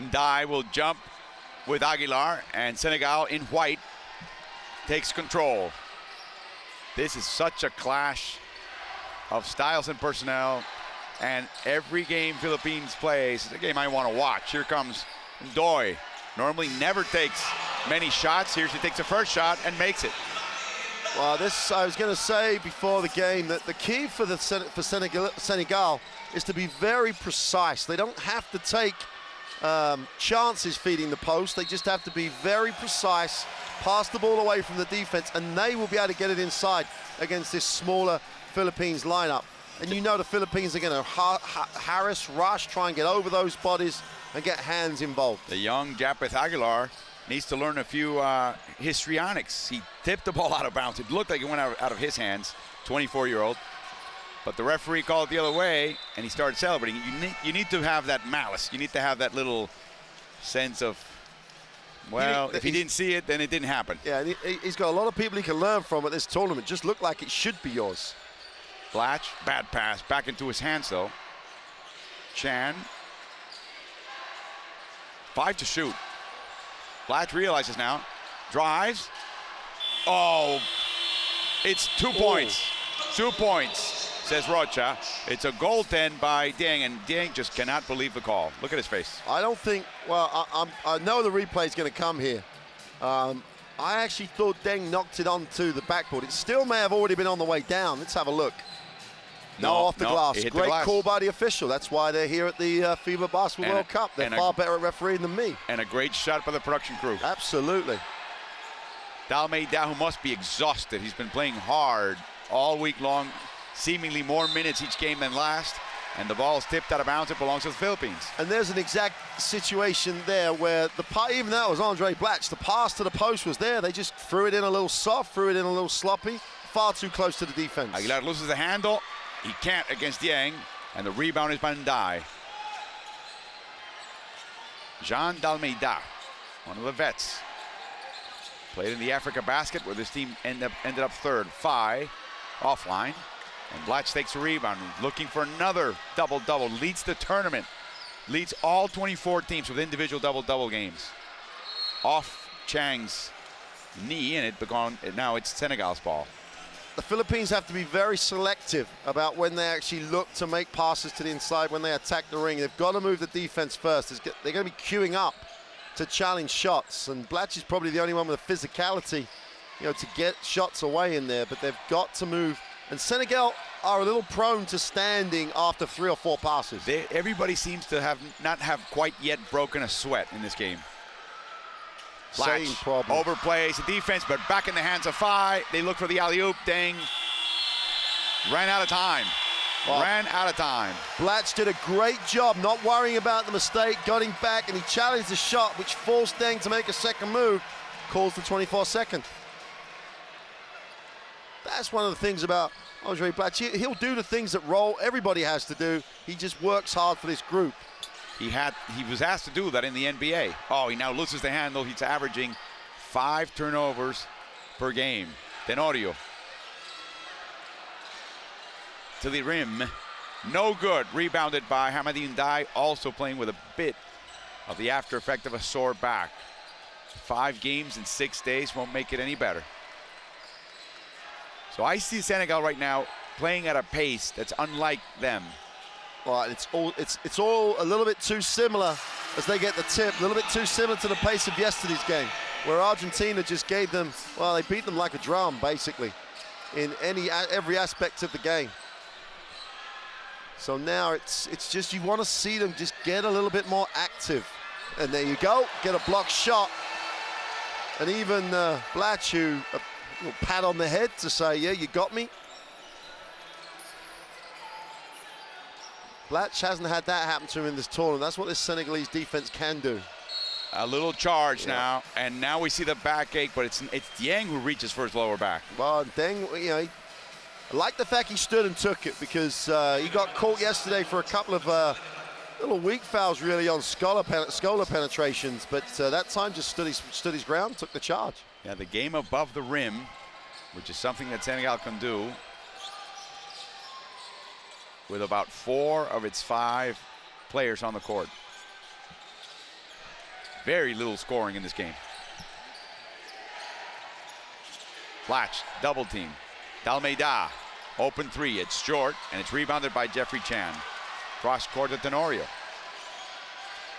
Ndai will jump with Aguilar, and Senegal in white takes control. This is such a clash of styles and personnel, and every game Philippines plays is a game I want to watch. Here comes Ndoy. Normally never takes many shots. Here she takes the first shot and makes it. Well, this, I was going to say before the game that the key for Senegal is to be very precise. They don't have to take chances feeding the post. They just have to be very precise, pass the ball away from the defense, and they will be able to get it inside against this smaller Philippines lineup. And you know the Philippines are going to harass, rush, try and get over those bodies and get hands involved. The young Japeth Aguilar needs to learn a few histrionics. He tipped the ball out of bounds. It looked like it went out of his hands, 24-year-old. But the referee called it the other way, and he started celebrating. You need to have that malice. You need to have that little sense of, well, if he didn't see it, then it didn't happen. Yeah, and he's got a lot of people he can learn from at this tournament. Just looked like it should be yours. Blatch, bad pass, back into his hands though. Chan. 5 to shoot. Blatch realizes now, drives. Oh, it's 2 points. 2 points, says Rocha. It's a goaltend by Dieng, and Dieng just cannot believe the call. Look at his face. I don't think, well, I know the replay is going to come here. I actually thought Dieng knocked it onto the backboard. It still may have already been on the way down. Let's have a look. No, off the glass. Great call by the official. That's why they're here at the FIBA Basketball World Cup. They're far better at refereeing than me. And a great shot by the production crew. Absolutely. Dalmeida, who must be exhausted. He's been playing hard all week long, seemingly more minutes each game than last. And the ball is tipped out of bounds. It belongs to the Philippines. And there's an exact situation there where even though it was Andre Blatch, the pass to the post was there. They just threw it in a little soft, threw it in a little sloppy, far too close to the defense. Aguilar loses the handle. He can't against Dieng, and the rebound is by Ndai. Jean Dalmeida, one of the vets, played in the Africa basket where this team ended up third. Phi offline, and Blatch takes a rebound, looking for another double-double. Leads the tournament, leads all 24 teams with individual double-double games. Off Chang's knee, and now it's Senegal's ball. The Philippines have to be very selective about when they actually look to make passes to the inside, when they attack the ring. They've got to move the defense first. They're going to be queuing up to challenge shots, and Blatch is probably the only one with the physicality, to get shots away in there, but they've got to move. And Senegal are a little prone to standing after 3 or 4 passes. Everybody seems to not have quite yet broken a sweat in this game. Blatch Same problem. Overplays the defense, but back in the hands of Phi. They look for the alley-oop. Dieng ran out of time. Ran out of time. Blatch did a great job not worrying about the mistake, got him back, and he challenged the shot, which forced Dieng to make a second move. Calls the 24-second. That's one of the things about Andre Blatch. He'll do the things that everybody has to do. He just works hard for this group. He was asked to do that in the NBA. Oh, he now loses the handle. He's averaging 5 turnovers per game. Tenorio to the rim. No good. Rebounded by Hamadi Ndai, also playing with a bit of the after effect of a sore back. 5 games in 6 days won't make it any better. So I see Senegal right now playing at a pace that's unlike them. Well, it's all a little bit too similar as they get the tip, a little bit too similar to the pace of yesterday's game, where Argentina just gave them, well, they beat them like a drum, basically, in every aspect of the game. So now it's just, you want to see them just get a little bit more active. And there you go, get a blocked shot. And even Blatch, who a little pat on the head to say, yeah, you got me. Blatch hasn't had that happen to him in this tournament. That's what this Senegalese defense can do. A little charge now, and now we see the backache, but it's Dieng who reaches for his lower back. Well, Dieng, I like the fact he stood and took it, because he got caught yesterday for a couple of little weak fouls, really, on Scholar penetrations, but that time just stood his ground, took the charge. Yeah, the game above the rim, which is something that Senegal can do, with about 4 of its 5 players on the court. very little scoring in this game. Blatch, double team. Dalmeida, open three. It's short, and it's rebounded by Jeffrey Chan. Cross court to Tenorio.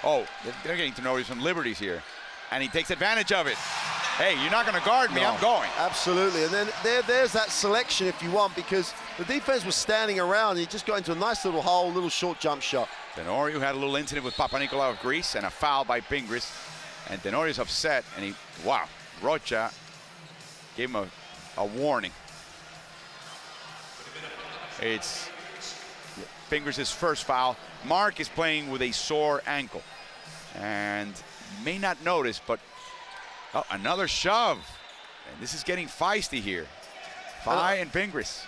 Oh, they're getting Tenorio some liberties here. And he takes advantage of it. Hey, you're not going to guard me, No, I'm going. Absolutely, and then there's that selection if you want, because the defense was standing around and he just got into a nice little hole, little short jump shot. Tenorio had a little incident with Papanikolaou of Greece and a foul by Pingris. And Tenorio's upset, and wow, Rocha gave him a warning. It's Pingris' first foul. Mark is playing with a sore ankle. And you may not notice, but another shove. And this is getting feisty here. Fai and Pingris.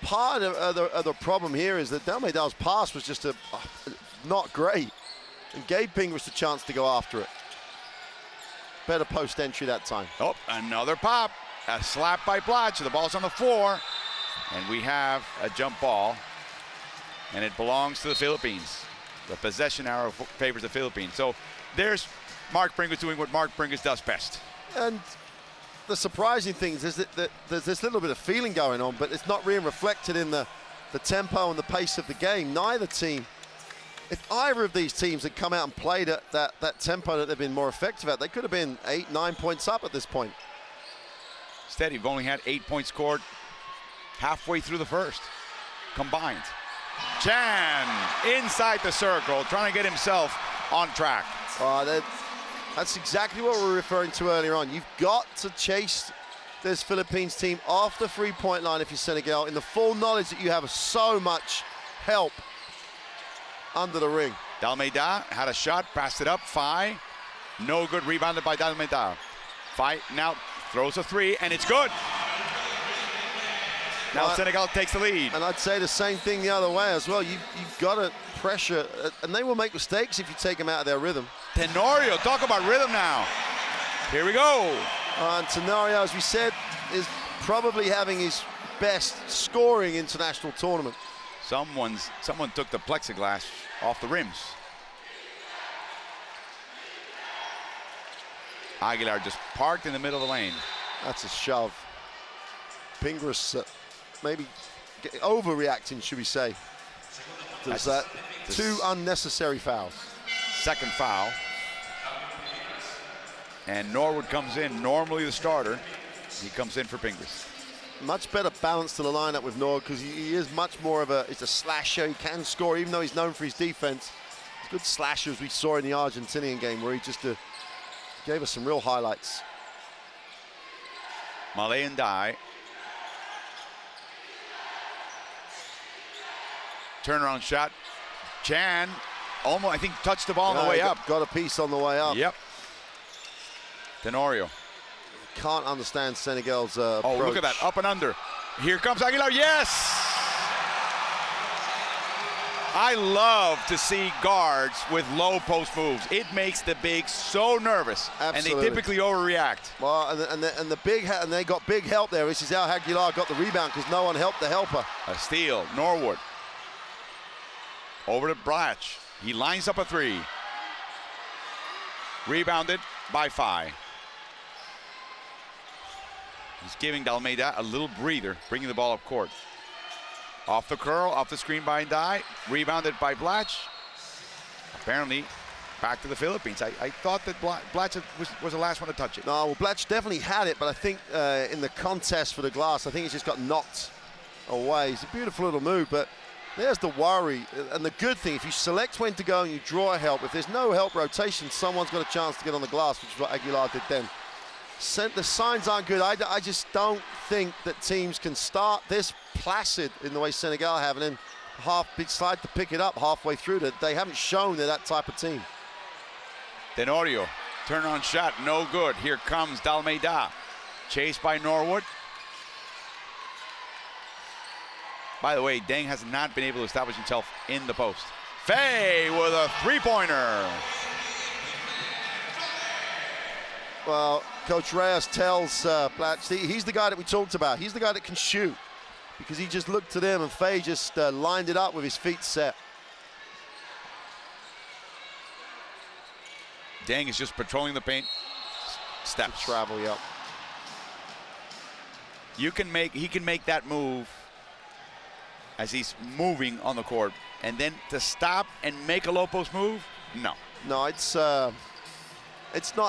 Part of the problem here is that Dalmeida's pass was just not great, and gave Pingris a chance to go after it. Better post entry that time. Oh, another pop. A slap by Blatch. The ball's on the floor. And we have a jump ball. And it belongs to the Philippines. The possession arrow favors the Philippines. So there's Mark Pingris doing what Mark Pingris does best. And the surprising thing is that there's this little bit of feeling going on, but it's not really reflected in the tempo and the pace of the game. Neither team, if either of these teams had come out and played at that tempo that they've been more effective at, they could have been 8, 9 points up at this point. Instead, you've only had 8 points scored halfway through the first, combined. Chan inside the circle, trying to get himself on track. That's exactly what we were referring to earlier on. You've got to chase this Philippines team off the three-point line if you're Senegal, in the full knowledge that you have so much help under the ring. Dalmeida had a shot, passed it up. Fai, no good, rebounded by Dalmeida. Fai now throws a three, and it's good. Now Senegal takes the lead. And I'd say the same thing the other way as well. You've got to pressure, and they will make mistakes if you take them out of their rhythm. Tenorio, talk about rhythm now. Here we go. And Tenorio, as we said, is probably having his best scoring international tournament. Someone took the plexiglass off the rims. Aguilar just parked in the middle of the lane. That's a shove. Pingris maybe overreacting, should we say. There's two unnecessary fouls. Second foul. And Norwood comes in, normally the starter. He comes in for Pingris. Much better balance to the lineup with Norwood, because he is much more of he's a slasher. He can score, even though he's known for his defense. He's a good slasher, as we saw in the Argentinian game, where he just gave us some real highlights. Malay and Dai. Turnaround shot. Chan almost, I think, touched the ball on the way up. Got a piece on the way up. Yep. Tenorio. Can't understand Senegal's Oh, approach. look at that, up and under. Here comes Aguilar, yes! I love to see guards with low post moves. It makes the bigs so nervous. Absolutely. And they typically overreact. Well, and they got big help there. This is how Aguilar got the rebound, because no one helped the helper. A steal, Norwood. Over to Blatch. He lines up a three. Rebounded by Fai. He's giving Dalmeida a little breather, bringing the ball up court. Off the curl, off the screen by Dai. Rebounded by Blatch. Apparently, back to the Philippines. I thought that Blatch was the last one to touch it. No, well, Blatch definitely had it, but I think in the contest for the glass, I think he just got knocked away. It's a beautiful little move, but there's the worry. And the good thing, if you select when to go and you draw a help, if there's no help rotation, someone's got a chance to get on the glass, which is what Aguilar did then. The signs aren't good. I just don't think that teams can start this placid in the way Senegal have, and then decide to pick it up halfway through. That they haven't shown they're that type of team. Tenorio, turn-on shot, no good. Here comes Dalmeida, chased by Norwood. By the way, Deng has not been able to establish himself in the post. Faye with a three-pointer. Well, Coach Reyes tells Blatch, he's the guy that we talked about. He's the guy that can shoot, because he just looked to them and Faye just lined it up with his feet set. Deng is just patrolling the paint. Steps. Travel, yep. He can make that move as he's moving on the court, and then to stop and make a low post move, no. No, it's not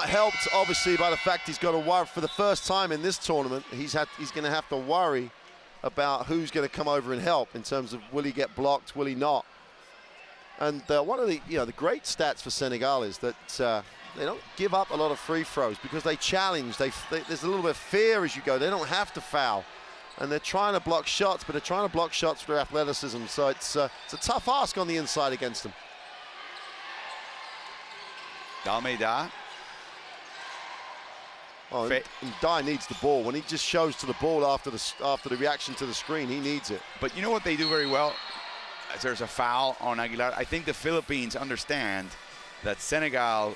helped obviously by the fact he's got to worry for the first time in this tournament. He's going to have to worry about who's going to come over and help in terms of will he get blocked, will he not. And one of the the great stats for Senegal is that they don't give up a lot of free throws because they challenge. There's a little bit of fear as you go. They don't have to foul, and they're trying to block shots, but they're trying to block shots with their athleticism. So it's a tough ask on the inside against them. Dalmeida. Oh, and Dye needs the ball. When he just shows to the ball after the reaction to the screen, he needs it. But you know what they do very well? As there's a foul on Aguilar. I think the Philippines understand that Senegal,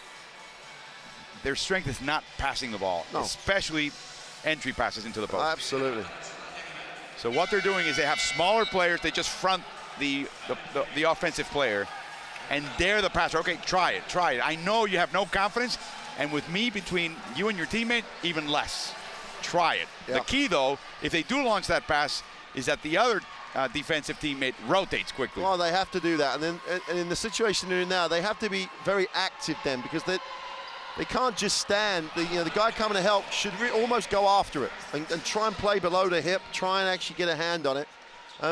their strength is not passing the ball, especially entry passes into the post. Absolutely. So what they're doing is they have smaller players. They just front the offensive player, and they're the passer. Okay, try it. I know you have no confidence. And with me between you and your teammate, even less. Try it. Yep. The key, though, if they do launch that pass, is that the other defensive teammate rotates quickly. Well, they have to do that. And in the situation they're in now, they have to be very active then, because they can't just stand. The guy coming to help should almost go after it and try and play below the hip, try and actually get a hand on it.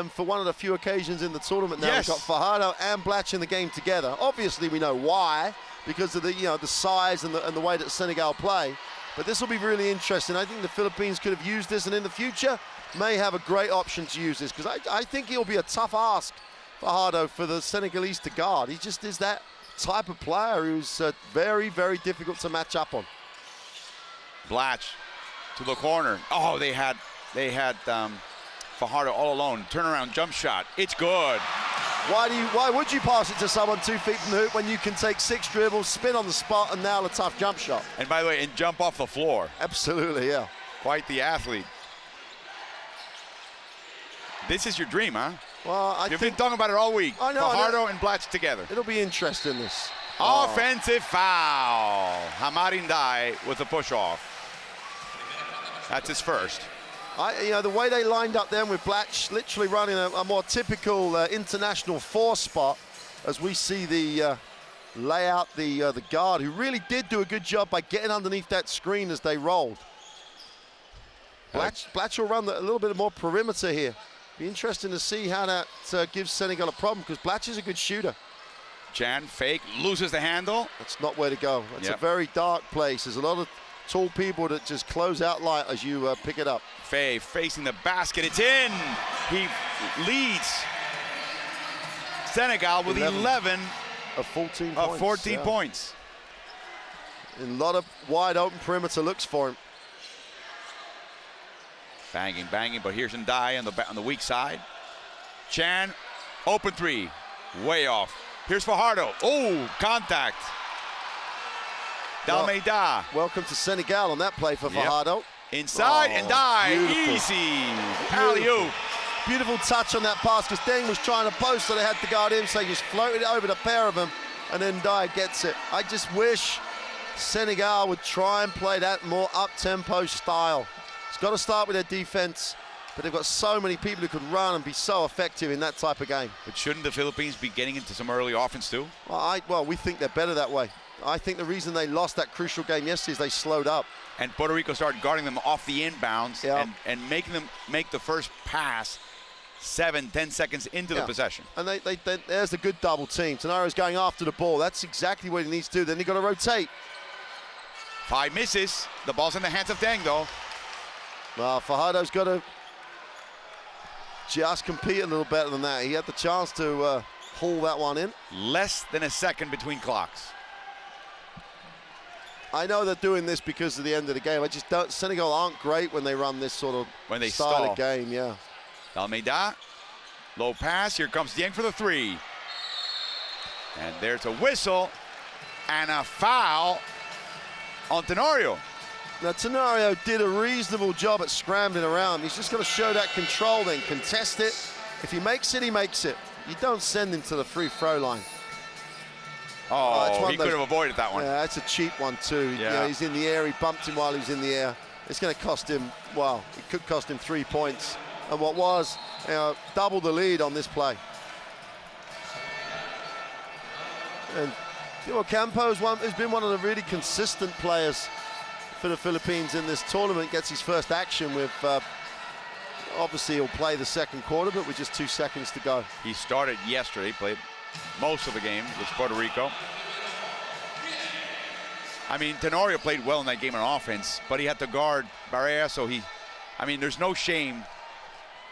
For one of the few occasions in the tournament now, we've got Fajardo and Blatch in the game together. Obviously, we know why, because of the size and the way that Senegal play. But this will be really interesting. I think the Philippines could have used this, and in the future may have a great option to use this, because I think he'll be a tough ask, Fajardo, for the Senegalese to guard. He just is that type of player who's very, very difficult to match up on. Blatch to the corner. Oh, they had Fajardo all alone. Turnaround jump shot. It's good. Why would you pass it to someone 2 feet from the hoop when you can take 6 dribbles, spin on the spot, and nail a tough jump shot? And by the way, and jump off the floor. Absolutely, yeah. Quite the athlete. This is your dream, huh? Well, You've been talking about it all week. I know. Fajardo and Blatch together. It'll be interesting, this. Offensive foul. Hamarin Dye with a push-off. That's his first. The way they lined up then with Blatch literally running a more typical international 4 spot, as we see the layout, the guard, who really did do a good job by getting underneath that screen as they rolled. Blatch will run a little bit more perimeter here. Be interesting to see how that gives Senegal a problem, because Blatch is a good shooter. Chan fake, loses the handle. That's not where to go. It's a very dark place. There's a lot of tall people that just close out light as you pick it up. Faye facing the basket, it's in. He leads Senegal with 11 of 14 points. 14 points. A lot of wide open perimeter looks for him. Banging, but here's Ndai on the weak side. Chan, open 3, way off. Here's Fajardo. Oh, contact. Dalmeida. Welcome to Senegal on that play for Fajardo. Inside, and Ndai, easy. Alley-oop. Beautiful touch on that pass, because Deng was trying to post, so they had to guard him, so he just floated it over the pair of them, and then Ndai gets it. I just wish Senegal would try and play that more up-tempo style. It's got to start with their defense, but they've got so many people who can run and be so effective in that type of game. But shouldn't the Philippines be getting into some early offense too? Well, we think they're better that way. I think the reason they lost that crucial game yesterday is they slowed up. And Puerto Rico started guarding them off the inbounds and making them make the first pass 7-10 seconds into the possession. And there's a good double team. Tenaro's going after the ball. That's exactly what he needs to do. Then you got to rotate. 5 misses. The ball's in the hands of Deng, though. Well, Fajardo's got to just compete a little better than that. He had the chance to haul that one in. Less than a second between clocks. I know they're doing this because of the end of the game. I just don't. Senegal aren't great when they run this sort of style of game. Yeah. Almeida, low pass. Here comes Dieng for the 3. And there's a whistle and a foul on Tenorio. Now, Tenorio did a reasonable job at scrambling around. He's just got to show that control, then contest it. If he makes it, he makes it. You don't send him to the free throw line. Oh, he could have avoided that one. Yeah, that's a cheap one too. Yeah. You know, he's in the air, he bumped him while he was in the air. It's going to cost him, well, it could cost him 3 points. And what was, double the lead on this play. And Ocampo has been one of the really consistent players for the Philippines in this tournament. Gets his first action with, obviously he'll play the second quarter, but with just 2 seconds to go. He started yesterday, played most of the game with Puerto Rico. I mean, Tenorio played well in that game on offense, but he had to guard Barea, so there's no shame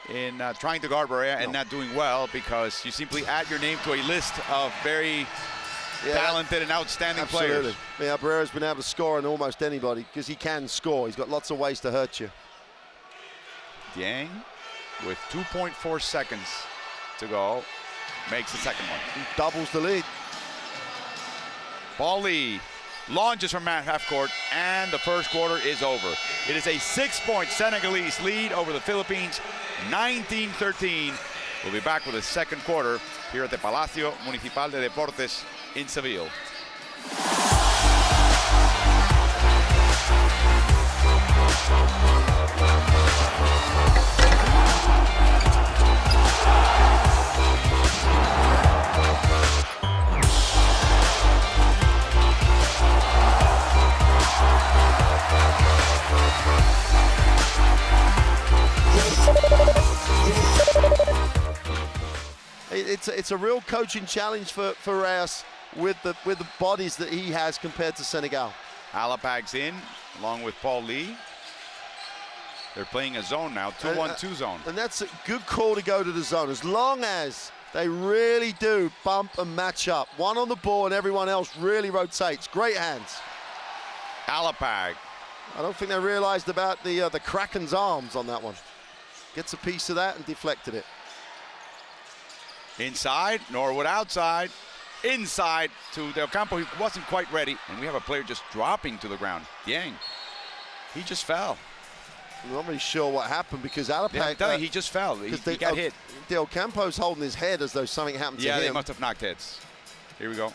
in trying to guard Barea and not doing well, because you simply add your name to a list of very talented and outstanding players. Yeah, Barrera's been able to score on almost anybody because he can score. He's got lots of ways to hurt you. Dieng, with 2.4 seconds to go, makes the second one. He doubles the lead. Paul Lee launches from half court, and the first quarter is over. It is a 6-point Senegalese lead over the Philippines, 19-13. We'll be back with the second quarter here at the Palacio Municipal de Deportes in Seville. It's a real coaching challenge for Reyes with the bodies that he has compared to Senegal. Alapag's in, along with Paul Lee. They're playing a zone now, 2-1-2 zone. And that's a good call to go to the zone, as long as they really do bump and match up. One on the ball and everyone else really rotates. Great hands. Alapag. I don't think they realized about the Kraken's arms on that one. Gets a piece of that and deflected it. Inside, Norwood outside. Inside to Del Campo, he wasn't quite ready. And we have a player just dropping to the ground. Dieng. He just fell. I'm not really sure what happened because Alapag... Yeah, I'm telling you, he just fell. He got hit. Del Campo's holding his head as though something happened to him. Yeah, they must have knocked heads. Here we go.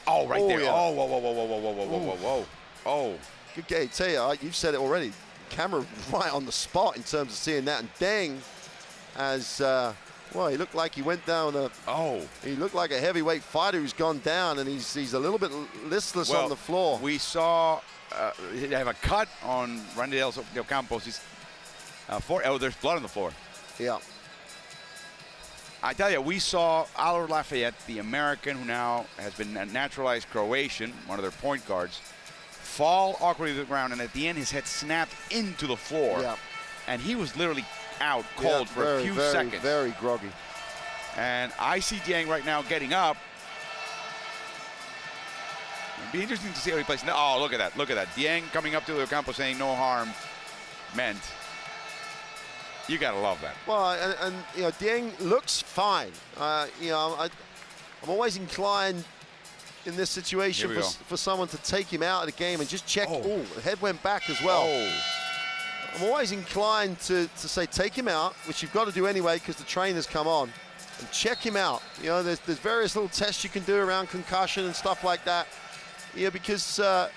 Oh, right there. Yeah. Oh, whoa, whoa, whoa, whoa, whoa, whoa, whoa, whoa, whoa. Oh. Good game. Tell you, you've said it already. Camera right on the spot in terms of seeing that. And Dieng, as well, he looked like he went down he looked like a heavyweight fighter who's gone down, and he's a little bit listless on the floor. We saw they have a cut on Randy Del Campos. There's blood on the floor. Yeah. I tell you, we saw Alor Lafayette, the American who now has been a naturalized Croatian, one of their point guards, fall awkwardly to the ground, and at the end his head snapped into the floor. Yeah. And he was literally out cold for a few seconds. Very groggy. And I see Dieng right now getting up. It'd be interesting to see how he plays. Oh, look at that. Look at that. Dieng coming up to the campo saying no harm meant. You got to love that. Well, and Dieng looks fine. I'm always inclined in this situation for someone to take him out of the game and just check. Oh, the head went back as well. Oh. I'm always inclined to say take him out, which you've got to do anyway because the trainer's come on, and check him out. There's various little tests you can do around concussion and stuff like that. Because... wow,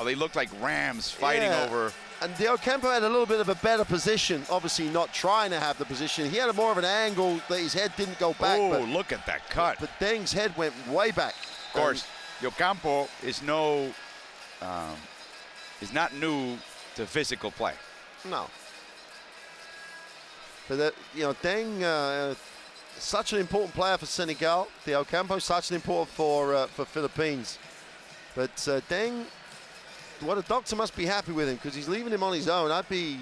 they looked like rams fighting over... And Del Campo had a little bit of a better position, obviously not trying to have the position. He had more of an angle that his head didn't go back. Oh, look at that cut. But Dieng's head went way back. Of course, Del Campo is not new to physical play. No. But Dieng, such an important player for Senegal. Del Campo, such an important for Philippines. But Dieng, what a doctor must be happy with him because he's leaving him on his own. I'd be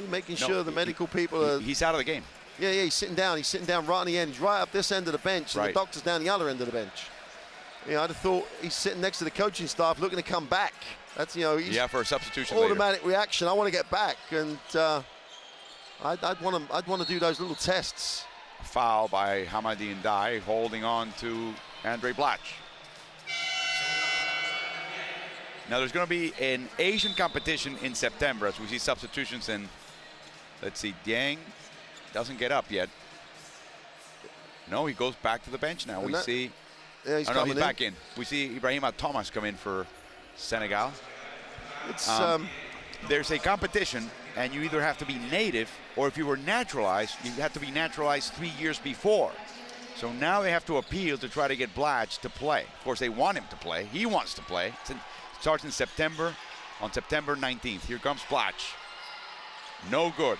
making sure the medical people are... He's out of the game. Yeah, he's sitting down. He's sitting down right on the end. He's right up this end of the bench, and the doctor's down the other end of the bench. I'd have thought he's sitting next to the coaching staff looking to come back. That's, he's for a substitution automatic reaction. I want to get back, and I'd want to do those little tests. A foul by Hamadi Ndai, holding on to Andre Blach. Now there's going to be an Asian competition in September as we see substitutions, and let's see, Dieng doesn't get up yet. No, he goes back to the bench now. We see Yeah, he's he's back in. We see Ibrahima Thomas come in for Senegal. It's there's a competition, and you either have to be native, or if you were naturalized, you have to be naturalized 3 years before. So now they have to appeal to try to get Blatch to play. Of course, they want him to play. He wants to play. It starts in September, on September 19th. Here comes Blatch. No good.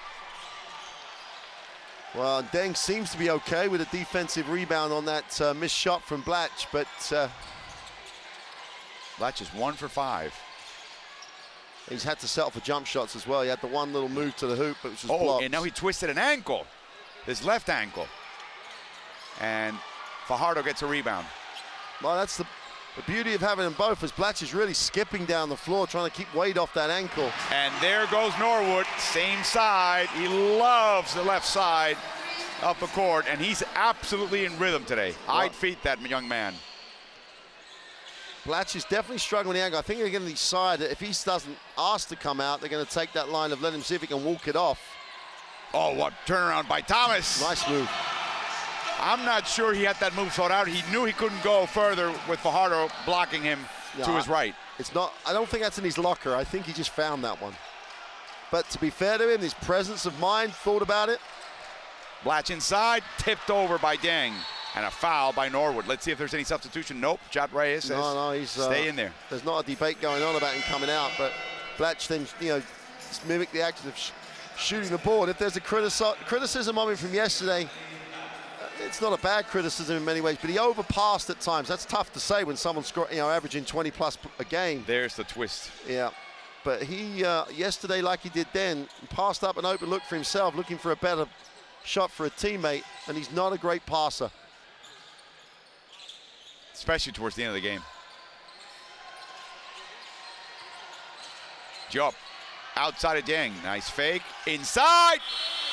Well, Deng seems to be okay with a defensive rebound on that missed shot from Blatch, but Blatch is 1 for 5. He's had to settle for jump shots as well. He had the one little move to the hoop, but it was just blocked. And now he twisted an ankle, his left ankle. And Fajardo gets a rebound. Well, that's the beauty of having them both, as Blatch is really skipping down the floor, trying to keep weight off that ankle. And there goes Norwood, same side. He loves the left side of the court, and he's absolutely in rhythm today. Well, I'd feed that young man. Blatch is definitely struggling with the ankle. I think they're going to decide that if he doesn't ask to come out, they're going to take that line of let him see if he can walk it off. Oh, what turnaround by Thomas. Nice move. I'm not sure he had that move thought out. He knew he couldn't go further with Fajardo blocking him to his right. It's not, I don't think that's in his locker. I think he just found that one. But to be fair to him, his presence of mind, thought about it. Blatch inside, tipped over by Deng. And a foul by Norwood. Let's see if there's any substitution. Nope. Jot Reyes says he's stay in there. There's not a debate going on about him coming out, but Blatch then, mimic the action of shooting the ball. If there's a criticism of him from yesterday, it's not a bad criticism in many ways, but he overpassed at times. That's tough to say when someone's averaging 20 plus a game. There's the twist. Yeah, but he yesterday, like he did then, passed up an open look for himself, looking for a better shot for a teammate, and he's not a great passer. Especially towards the end of the game. Diop outside of Deng. Nice fake. Inside.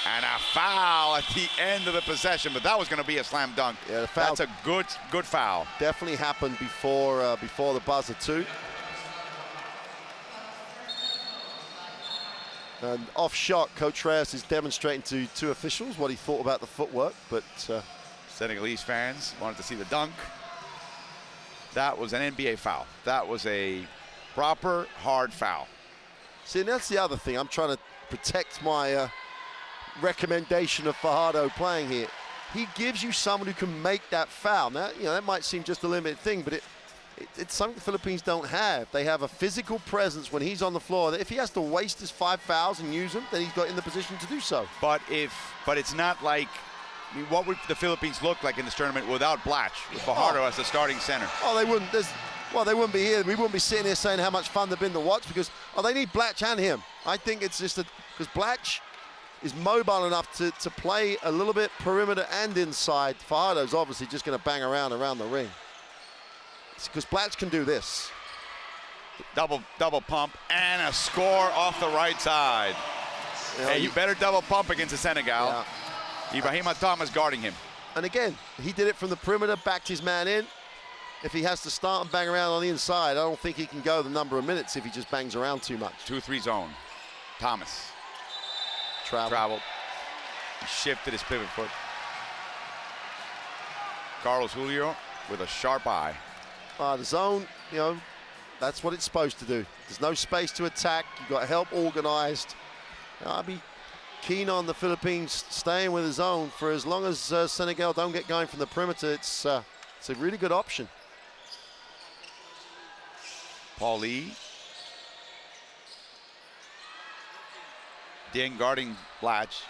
And a foul at the end of the possession. But that was going to be a slam dunk. Yeah, the foul. That's a good foul. Definitely happened before the buzzer too. And off shot, Coach Reyes is demonstrating to two officials what he thought about the footwork. But Senegalese fans wanted to see the dunk. That was an NBA foul. That was a proper, hard foul. See, and that's the other thing. I'm trying to protect my recommendation of Fajardo playing here. He gives you someone who can make that foul. Now, that might seem just a limited thing, but it's something the Philippines don't have. They have a physical presence when he's on the floor that if he has to waste his 5 fouls and use them, then he's got in the position to do so. But it's not like, what would the Philippines look like in this tournament without Blatch, with Fajardo as the starting center? Oh, they wouldn't. They wouldn't be here. We wouldn't be sitting here saying how much fun they've been to watch, because they need Blatch and him. I think it's just because Blatch is mobile enough to play a little bit perimeter and inside. Fajardo's obviously just going to bang around the ring. It's because Blatch can do this. Double pump and a score off the right side. Hey, you better double pump against the Senegal. Yeah. Ibrahima Thomas guarding him. And again, he did it from the perimeter, backed his man in. If he has to start and bang around on the inside, I don't think he can go the number of minutes if he just bangs around too much. 2-3 zone. Thomas. Traveled. He shifted his pivot foot. Carlos Julio with a sharp eye. The zone, that's what it's supposed to do. There's no space to attack. You've got help organized. I'd be keen on the Philippines staying with the zone for as long as Senegal don't get going from the perimeter. It's a really good option. Paul Lee. Deng guarding Blatch.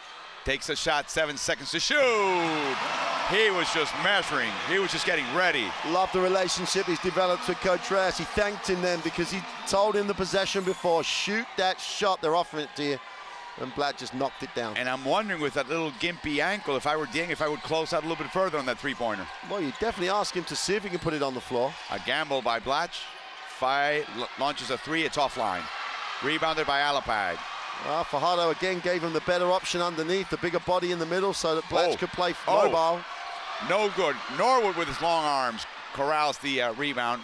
Takes a shot, 7 seconds to shoot. He was just measuring. He was just getting ready. Love the relationship he's developed with Coach Reyes. He thanked him then because he told him the possession before, shoot that shot, they're offering it to you. And Blatch just knocked it down. And I'm wondering with that little gimpy ankle, if I were Deng, if I would close out a little bit further on that three-pointer. Well, you definitely ask him to see if he can put it on the floor. A gamble by Blatch. Fai launches a 3, it's offline. Rebounded by Alapag. Fajardo again gave him the better option underneath, the bigger body in the middle so that Blatch could play mobile. No good. Norwood with his long arms corrals the rebound.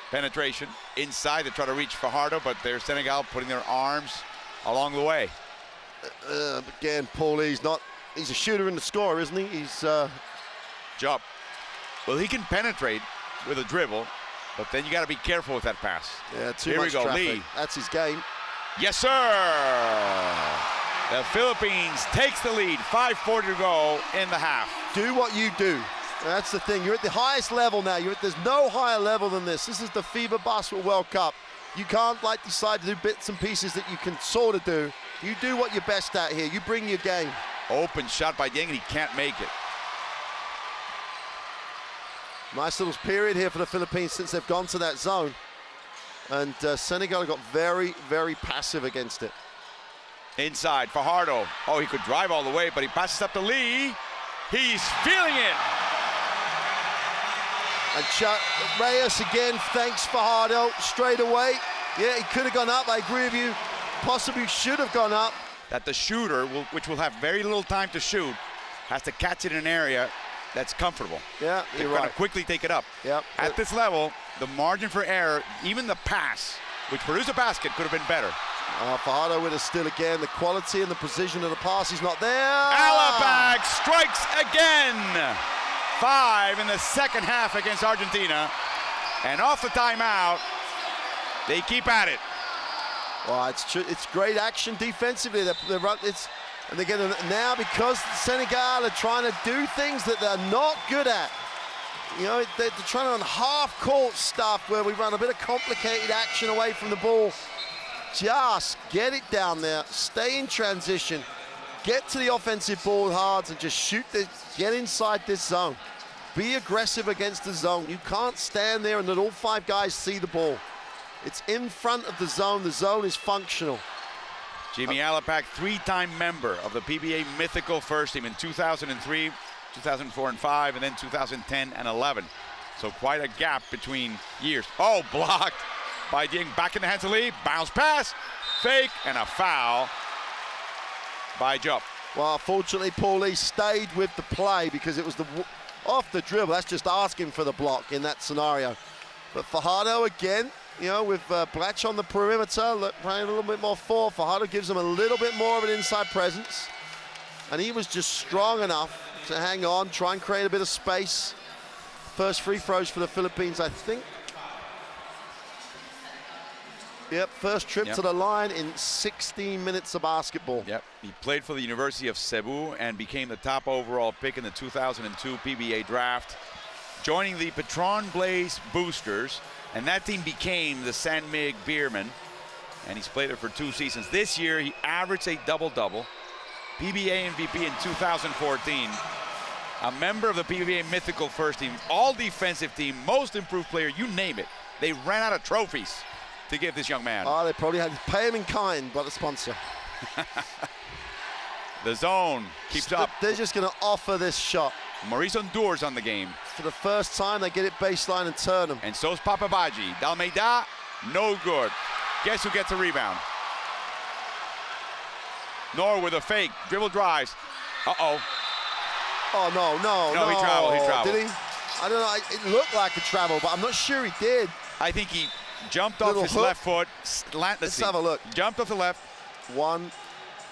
Penetration inside to try to reach Fajardo, but there's Senegal putting their arms along the way. Again, Paulie's not. He's a shooter and a scorer, isn't he? He's Job. Well, he can penetrate with a dribble, but then you got to be careful with that pass. Yeah, too Here much we go, traffic. Lee. That's his game. Yes, sir. The Philippines takes the lead. 5:40 to go in the half. Do what you do. That's the thing. You're at the highest level now. There's no higher level than this. This is the FIBA Basketball World Cup. You can't decide to do bits and pieces that you can sort of do. You do what you're best at here. You bring your game. Open shot by Dieng, and he can't make it. Nice little period here for the Philippines since they've gone to that zone. And Senegal got very, very passive against it. Inside, Fajardo. Oh, he could drive all the way, but he passes up to Lee. He's feeling it. And Reyes again, thanks Fajardo, straight away. Yeah, he could have gone up, I agree with you. Possibly should have gone up. That the shooter, which will have very little time to shoot, has to catch it in an area that's comfortable. Yeah, you're right. Quickly take it up. Yep. At this level, the margin for error, even the pass, which produced a basket, could have been better. Fajardo with a steal again. The quality and the precision of the pass is not there. Alabag strikes again. 5 in the second half against Argentina. And off the timeout, they keep at it. Well, it's great action defensively. And they're getting now, because Senegal are trying to do things that they're not good at. You know, they're trying to run half-court stuff where we run a bit of complicated action away from the ball. Just get it down there, stay in transition, get to the offensive ball hard and just shoot this, get inside this zone. Be aggressive against the zone. You can't stand there and let all 5 guys see the ball. It's in front of the zone is functional. Jimmy Alapak, 3-time member of the PBA Mythical First Team in 2003, 2004 and 5, and then 2010 and 11. So quite a gap between years. Oh, blocked by Dieng, back in the hands of Lee, bounce pass, fake, and a foul by Jupp. Well, fortunately, Paulie stayed with the play because it was off the dribble. That's just asking for the block in that scenario. But Fajardo again, you know, with Blatch on the perimeter, playing a little bit more forward. Fajardo gives him a little bit more of an inside presence. And he was just strong enough to hang on, try and create a bit of space. First free throws for the Philippines, I think. Yep, first trip to the line in 16 minutes of basketball. Yep, he played for the University of Cebu and became the top overall pick in the 2002 PBA draft, joining the Petron Blaze Boosters, and that team became the San Mig Beermen, and he's played it for 2 seasons. This year, he averaged a double-double, PBA MVP in 2014, a member of the PBA Mythical First Team, all-defensive team, most improved player, you name it. They ran out of trophies to give this young man. Oh, they probably had to pay him in kind by the sponsor. The zone keeps up. They're just going to offer this shot. Maurice Ondour's on the game. For the first time, they get it baseline and turn them. And so's Papabaji. Dalmeida, no good. Guess who gets a rebound? Nor with a fake. Dribble drives. Uh-oh. Oh, no. No, he traveled. Did he? I don't know. It looked like a travel, but I'm not sure he did. I think he jumped off his left foot. Let's have a look. Jumped off the left. One.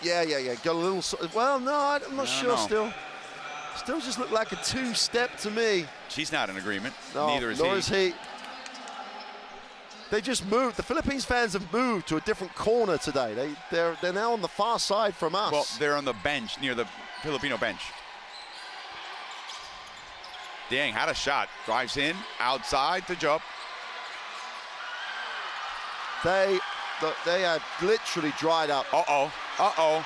Yeah. Got a little. Well, no, I'm not sure still. Still just looked like a 2-step to me. She's not in agreement. No, Neither is he. Nor is he. They just moved. The Philippines fans have moved to a different corner today. They're now on the far side from us. Well, they're on the bench, near the Filipino bench. Dieng had a shot. Drives in, outside to jump. They are literally dried up. Uh-oh.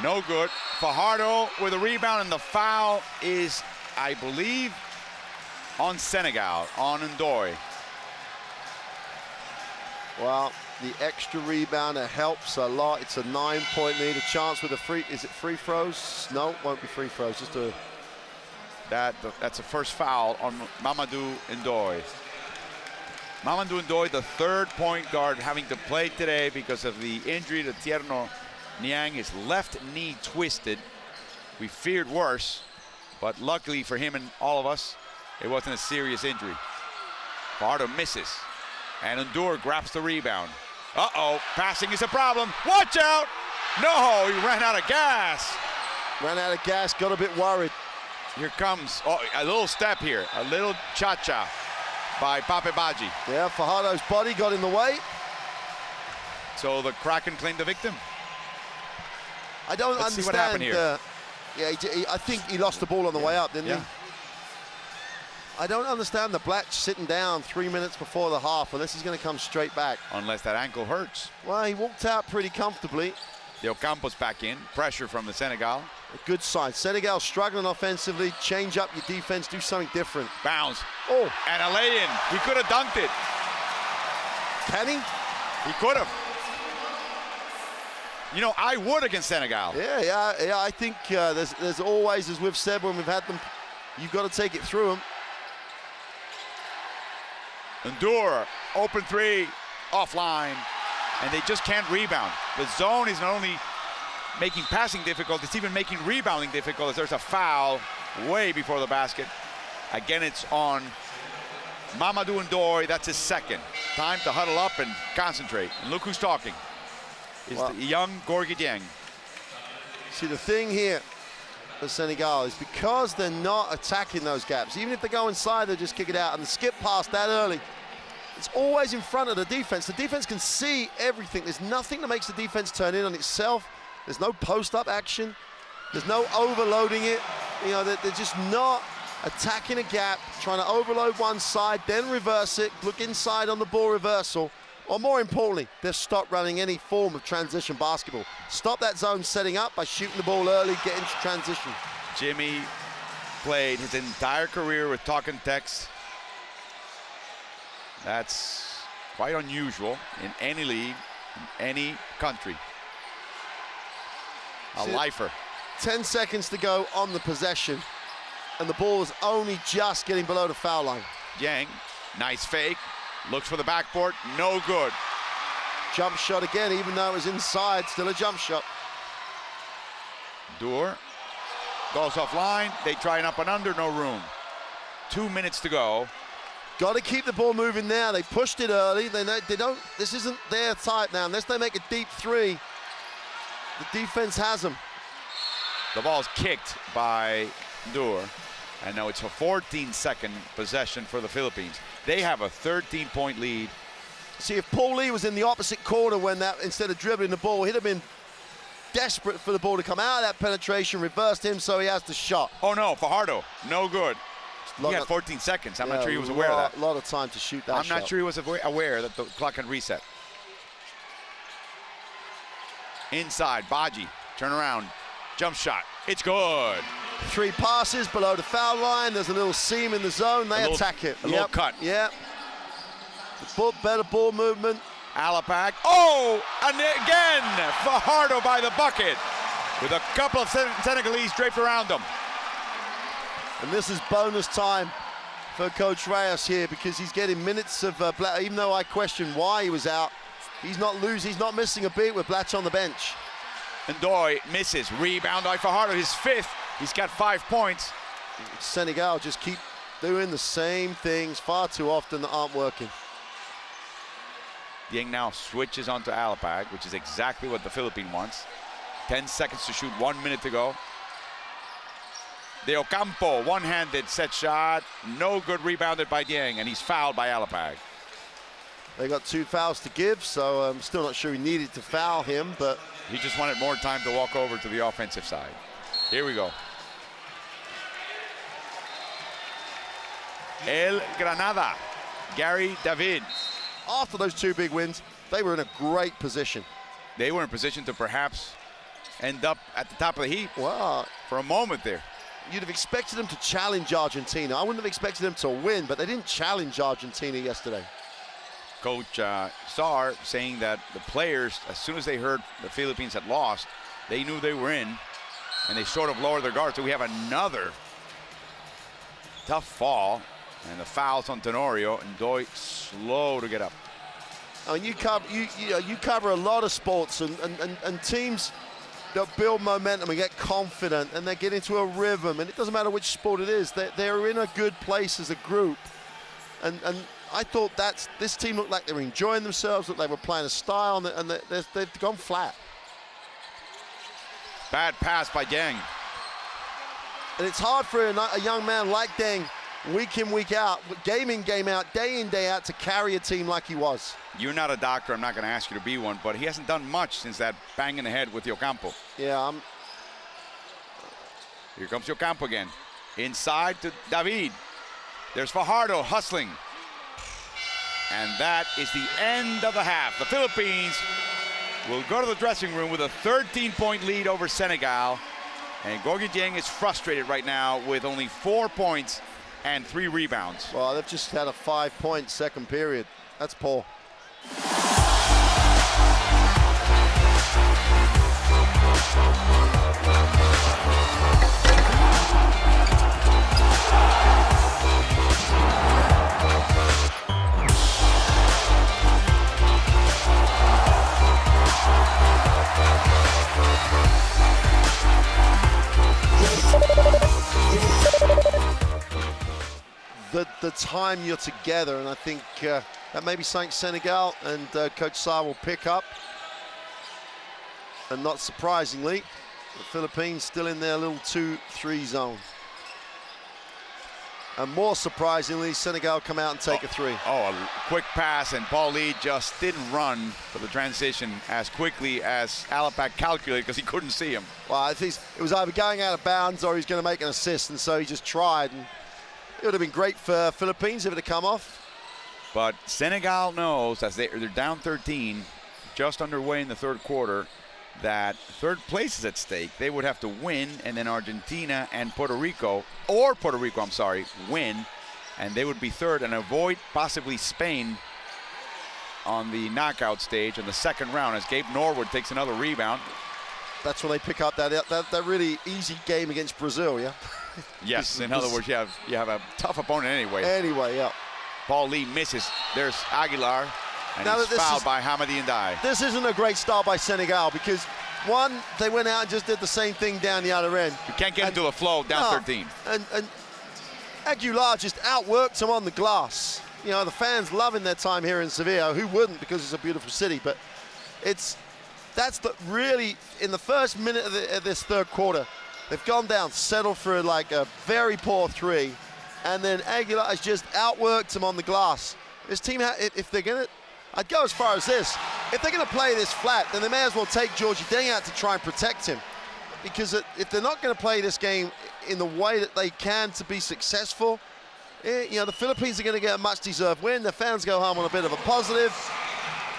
No good. Fajardo with a rebound, and the foul is, I believe, on Senegal, on Ndoye. Well, the extra rebounder helps a lot. It's a 9-point lead. A chance with is it free throws? No, it won't be free throws. Just a. That's the first foul on Mamadou Ndoye. Mamadou Ndoye, the 3rd point guard, having to play today because of the injury to Tierno Niang. His left knee twisted. We feared worse, but luckily for him and all of us, it wasn't a serious injury. Fajardo misses, and Ndoye grabs the rebound. Uh-oh, passing is a problem. Watch out! No, he ran out of gas. Ran out of gas, got a bit worried. Here comes a little step here, a little cha-cha by Pape Badji. Yeah, Fajardo's body got in the way. So the Kraken claimed the victim. I don't Let's understand. see what happened here. I think he lost the ball on the way up, didn't Yeah. he? I don't understand the Black sitting down 3 minutes before the half unless he's going to come straight back. Unless that ankle hurts. Well, he walked out pretty comfortably. De Ocampos back in. Pressure from the Senegal. A good sign. Senegal struggling offensively. Change up your defense. Do something different. Bounce. Oh, And a lay-in. He could have dunked it. can he? He could have. You know, I would against Senegal. Yeah. I think there's always, as we've said when we've had them, you've got to take it through them. Endure, open three, offline, and they just can't rebound. The zone is not only making passing difficult, it's even making rebounding difficult as there's a foul way before the basket. Again, it's on Mamadou Ndoye, that's his second. Time to huddle up and concentrate. And look who's talking. Is the young Gorgui Dieng. See, the thing here for Senegal is because they're not attacking those gaps, even if they go inside, they just kick it out. And the skip pass that early, it's always in front of the defense. The defense can see everything. There's nothing that makes the defense turn in on itself. There's no post-up action. There's no overloading it. You know, they're just not attacking a gap, trying to overload one side, then reverse it, look inside on the ball reversal. Or more importantly, they've stopped running any form of transition basketball. Stop that zone setting up by shooting the ball early, get into transition. Jimmy played his entire career with talk and text. That's quite unusual in any league, in any country. A lifer. 10 seconds to go on the possession, and the ball is only just getting below the foul line. Dieng, nice fake. Looks for the backboard, no good. Jump shot again, even though it was inside, still a jump shot. Doer goes offline. They try an up and under, no room. 2 minutes to go. Got to keep the ball moving now. They pushed it early. They don't. This isn't their type now. Unless they make a deep three, the defense has them. The ball's kicked by Doer. And now it's a 14-second possession for the Philippines. They have a 13-point lead. See, if Paul Lee was in the opposite corner when that, instead of dribbling the ball, he'd have been desperate for the ball to come out of that penetration, reversed him so he has the shot. Oh no, Fajardo, no good. He had 14 seconds. I'm not sure he was aware of that. A lot of time to shoot that shot. I'm not sure he was aware that the clock had reset. Inside, Badji, turn around, jump shot, it's good. 3 passes below the foul line. There's a little seam in the zone. They attack it. A little cut. Yep. Better ball movement. Alapag. Oh, and again, Fajardo by the bucket with a couple of Senegalese draped around them. And this is bonus time for Coach Reyes here because he's getting minutes of Black. Even though I question why he was out, he's not missing a beat with Blatch on the bench. Ndoye misses. Rebound by Fajardo, his 5th. He's got 5 points. Senegal just keep doing the same things far too often that aren't working. Dieng now switches onto Alapag, which is exactly what the Philippines wants. 10 seconds to shoot, 1 minute to go. De Ocampo, one-handed set shot, no good, rebounded by Dieng, and he's fouled by Alapag. They got 2 fouls to give, so I'm still not sure he needed to foul him, but he just wanted more time to walk over to the offensive side. Here we go. El Granada, Gary David. After those 2 big wins, they were in a great position. They were in position to perhaps end up at the top of the heap. Wow. For a moment there. You'd have expected them to challenge Argentina. I wouldn't have expected them to win, but they didn't challenge Argentina yesterday. Coach Sarr saying that the players, as soon as they heard the Philippines had lost, they knew they were in, and they sort of lowered their guard. So we have another tough fall, and the foul's on Tenorio, and Ndoye slow to get up. I mean, you cover a lot of sports, and teams that build momentum and get confident, and they get into a rhythm, and it doesn't matter which sport it is. They're in a good place as a group, and I thought this team looked like they were enjoying themselves, looked like they were playing a style, and they've gone flat. Bad pass by Deng. And it's hard for a young man like Deng, week in, week out, game in, game out, day in, day out, to carry a team like he was. You're not a doctor. I'm not going to ask you to be one, but he hasn't done much since that bang in the head with Ocampo. Yeah, Here comes Ocampo again. Inside to David. There's Fajardo hustling. And that is the end of the half. The Philippines will go to the dressing room with a 13-point lead over Senegal. And Gorgui Dieng is frustrated right now with only 4 points and 3 rebounds. Well, they've just had a 5-point second period. That's poor. The time you're together, and I think that may be something Senegal and Coach Sarr will pick up. And not surprisingly, the Philippines still in their little 2-3 zone. And more surprisingly, Senegal come out and take a 3. Oh, a quick pass, and Paul Lee just didn't run for the transition as quickly as Alapak calculated because he couldn't see him. Well, I think it was either going out of bounds or he's going to make an assist, and so he just tried. And it would have been great for Philippines if it had come off. But Senegal knows, as they're down 13, just underway in the third quarter, that third place is at stake. They would have to win, and then Argentina and Puerto Rico, win, and they would be third and avoid possibly Spain on the knockout stage in the second round as Gabe Norwood takes another rebound. That's when they pick up that really easy game against Brazil, yeah? Yes, in other words, you have a tough opponent anyway. Anyway, yeah. Paul Lee misses. There's Aguilar, and he's fouled by Hamadi Ndiaye. This isn't a great start by Senegal because, one, they went out and just did the same thing down the other end. You can't get into the flow down 13. And Aguilar just outworked him on the glass. You know, the fans loving their time here in Sevilla. Who wouldn't, because it's a beautiful city. But that's really, in the first minute of this third quarter, they've gone down, settled for like a very poor 3. And then Aguilar has just outworked him on the glass. This team, if they're going to, I'd go as far as this. If they're going to play this flat, then they may as well take Gorgui Dieng out to try and protect him. Because if they're not going to play this game in the way that they can to be successful, you know, the Philippines are going to get a much-deserved win. The fans go home on a bit of a positive.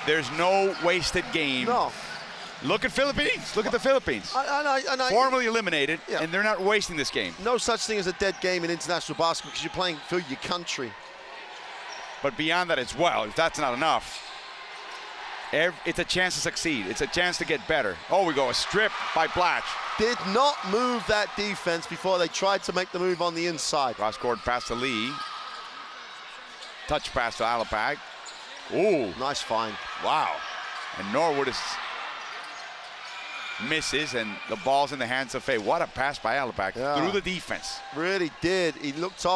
There's no wasted game. No. Look at Philippines. Look at the Philippines. I know. Formally eliminated, yeah. And they're not wasting this game. No such thing as a dead game in international basketball because you're playing for your country. But beyond that as well, if that's not enough, it's a chance to succeed. It's a chance to get better. Oh, we go a strip by Blatch. Did not move that defense before they tried to make the move on the inside. Cross-court pass to Lee. Touch pass to Alapak. Ooh. Nice find. Wow. And Norwood misses, and the ball's in the hands of Faye. What a pass by Alapak through the defense. Really did. He looked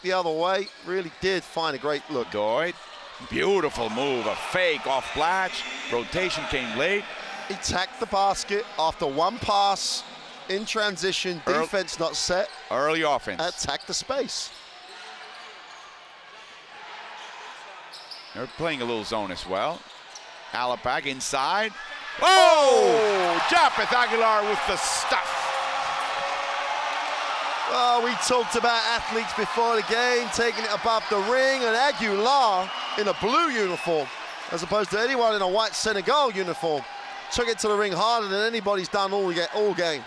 the other way. Really did find a great look. Doit, beautiful move, a fake off Blatch. Rotation came late. He tacked the basket after one pass in transition. Defense not set. Early offense. Attack the space. They're playing a little zone as well. Alapak inside. Oh! Japeth Aguilar with the stuff. Well, we talked about athletes before the game, taking it above the ring, and Aguilar in a blue uniform, as opposed to anyone in a white Senegal uniform, took it to the ring harder than anybody's done all game.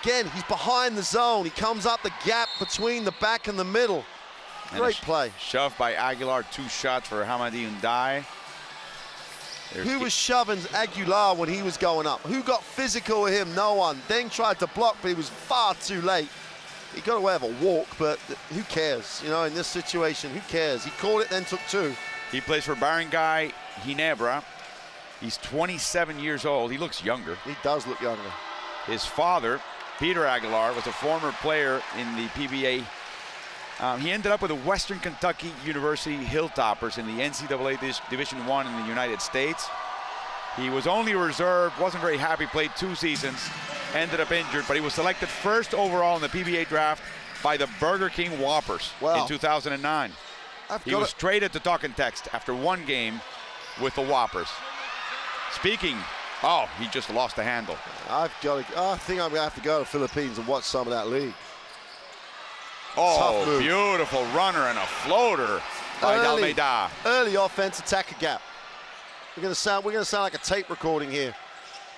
Again, he's behind the zone. He comes up the gap between the back and the middle. Great play. Shoved by Aguilar, 2 shots for Hamadi Ndiaye. Who was shoving Aguilar when he was going up? Who got physical with him? No one. Deng tried to block, but he was far too late. He got away with a walk, but who cares? You know, in this situation, who cares? He called it, then took 2. He plays for Barangay Ginebra. He's 27 years old. He looks younger. He does look younger. His father, Peter Aguilar, was a former player in the PBA. He ended up with the Western Kentucky University Hilltoppers in the NCAA Division I in the United States. He was only a reserve, wasn't very happy, played 2 seasons, ended up injured, but he was selected first overall in the PBA draft by the Burger King Whoppers in 2009. He was traded to Talk and Text after one game with the Whoppers. Speaking, he just lost the handle. I think I'm going to have to go to the Philippines and watch some of that league. Oh, beautiful runner and a floater by Dalmeida. Early offense, attack a gap. We're going to sound like a tape recording here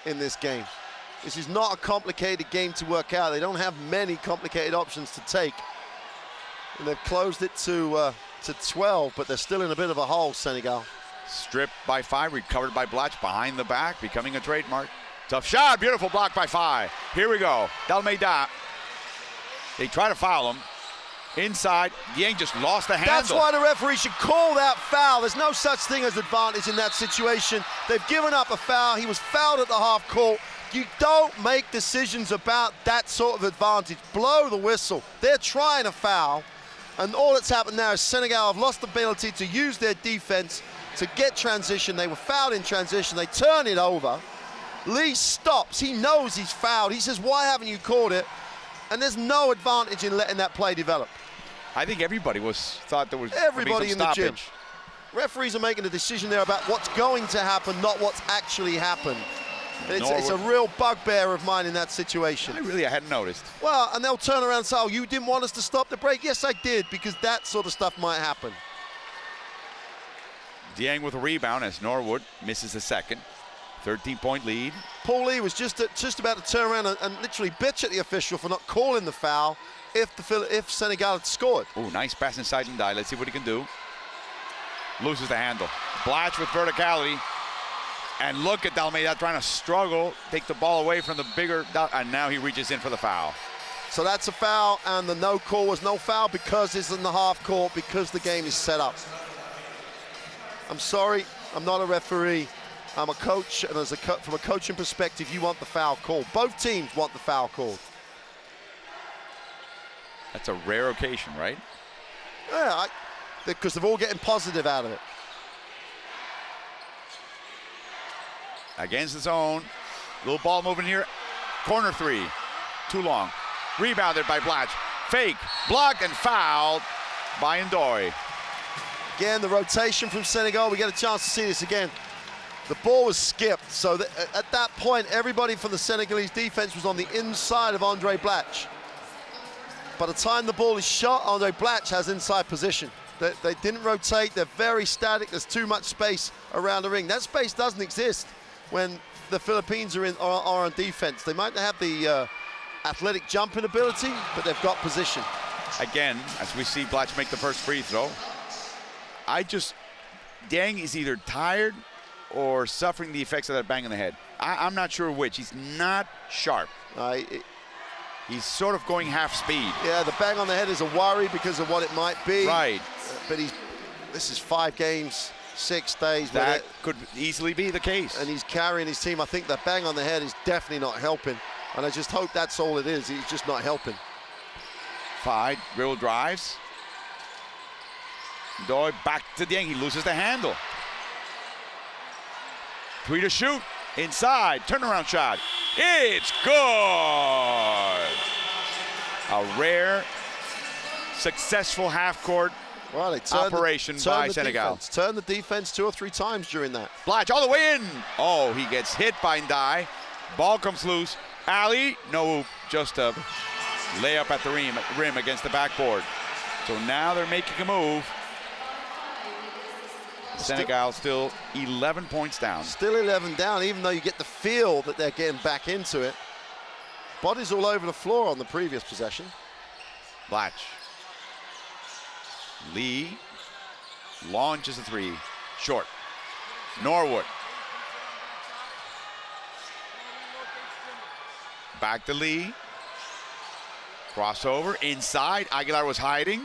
in this game. This is not a complicated game to work out. They don't have many complicated options to take. And they've closed it to 12, but they're still in a bit of a hole, Senegal. Stripped by 5, recovered by Blatch behind the back, becoming a trademark. Tough shot, beautiful block by 5. Here we go, Dalmeida. They try to foul him. Inside, Dieng just lost the handle. That's why the referee should call that foul. There's no such thing as advantage in that situation. They've given up a foul. He was fouled at the half court. You don't make decisions about that sort of advantage. Blow the whistle. They're trying to foul, and all that's happened now is Senegal have lost the ability to use their defense to get transition. They were fouled in transition. They turn it over. Lee stops. He knows he's fouled. He says, why haven't you called it? And there's no advantage in letting that play develop. I think everybody thought there was everybody in the gym. Stoppage. Referees are making a decision there about what's going to happen, not what's actually happened. It's a real bugbear of mine in that situation. I hadn't noticed. Well, and they'll turn around and say, you didn't want us to stop the break? Yes, I did, because that sort of stuff might happen. Dieng with a rebound as Norwood misses a second. 13-point lead. Paul Lee was just about to turn around and literally bitch at the official for not calling the foul if Senegal had scored. Oh, nice pass inside and die. Let's see what he can do. Loses the handle. Blatch with verticality. And look at Dalmeida trying to struggle, take the ball away from the bigger, and now he reaches in for the foul. So that's a foul, and the no call was no foul because it's in the half court, because the game is set up. I'm sorry, I'm not a referee. I'm a coach, and from a coaching perspective, you want the foul called. Both teams want the foul called. That's a rare occasion, right? Yeah, because they're all getting positive out of it. Against his own. Little ball moving here. Corner 3. Too long. Rebounded by Blatch. Fake. Blocked and fouled by Ndoye. Again, the rotation from Senegal. We get a chance to see this again. The ball was skipped, so at that point, everybody from the Senegalese defense was on the inside of Andre Blatch. By the time the ball is shot, Andre Blatch has inside position. They didn't rotate. They're very static. There's too much space around the ring. That space doesn't exist when the Philippines are on defense. They might not have the athletic jumping ability, but they've got position. Again, as we see Blatch make the first free throw, Dieng is either tired or suffering the effects of that bang in the head. I'm not sure which. He's not sharp. He's sort of going half speed. Yeah, the bang on the head is a worry because of what it might be. Right. But this is 5 games, 6 days. That could easily be the case. And he's carrying his team. I think the bang on the head is definitely not helping. And I just hope that's all it is. He's just not helping. 5 dribble drives. Ndoye back to Dieng. He loses the handle. 3 to shoot. Inside. Turnaround shot. It's good. A rare, successful half-court operation by Senegal. Turn the defense 2 or 3 times during that. Blatch all the way in. Oh, he gets hit by Ndoye. Ball comes loose. Ali, no, just a layup at the rim against the backboard. So now they're making a move. Senegal still 11 points down. Still 11 down, even though you get the feel that they're getting back into it. Bodies all over the floor on the previous possession. Blatch. Lee launches a 3. Short. Norwood. Back to Lee. Crossover inside. Aguilar was hiding.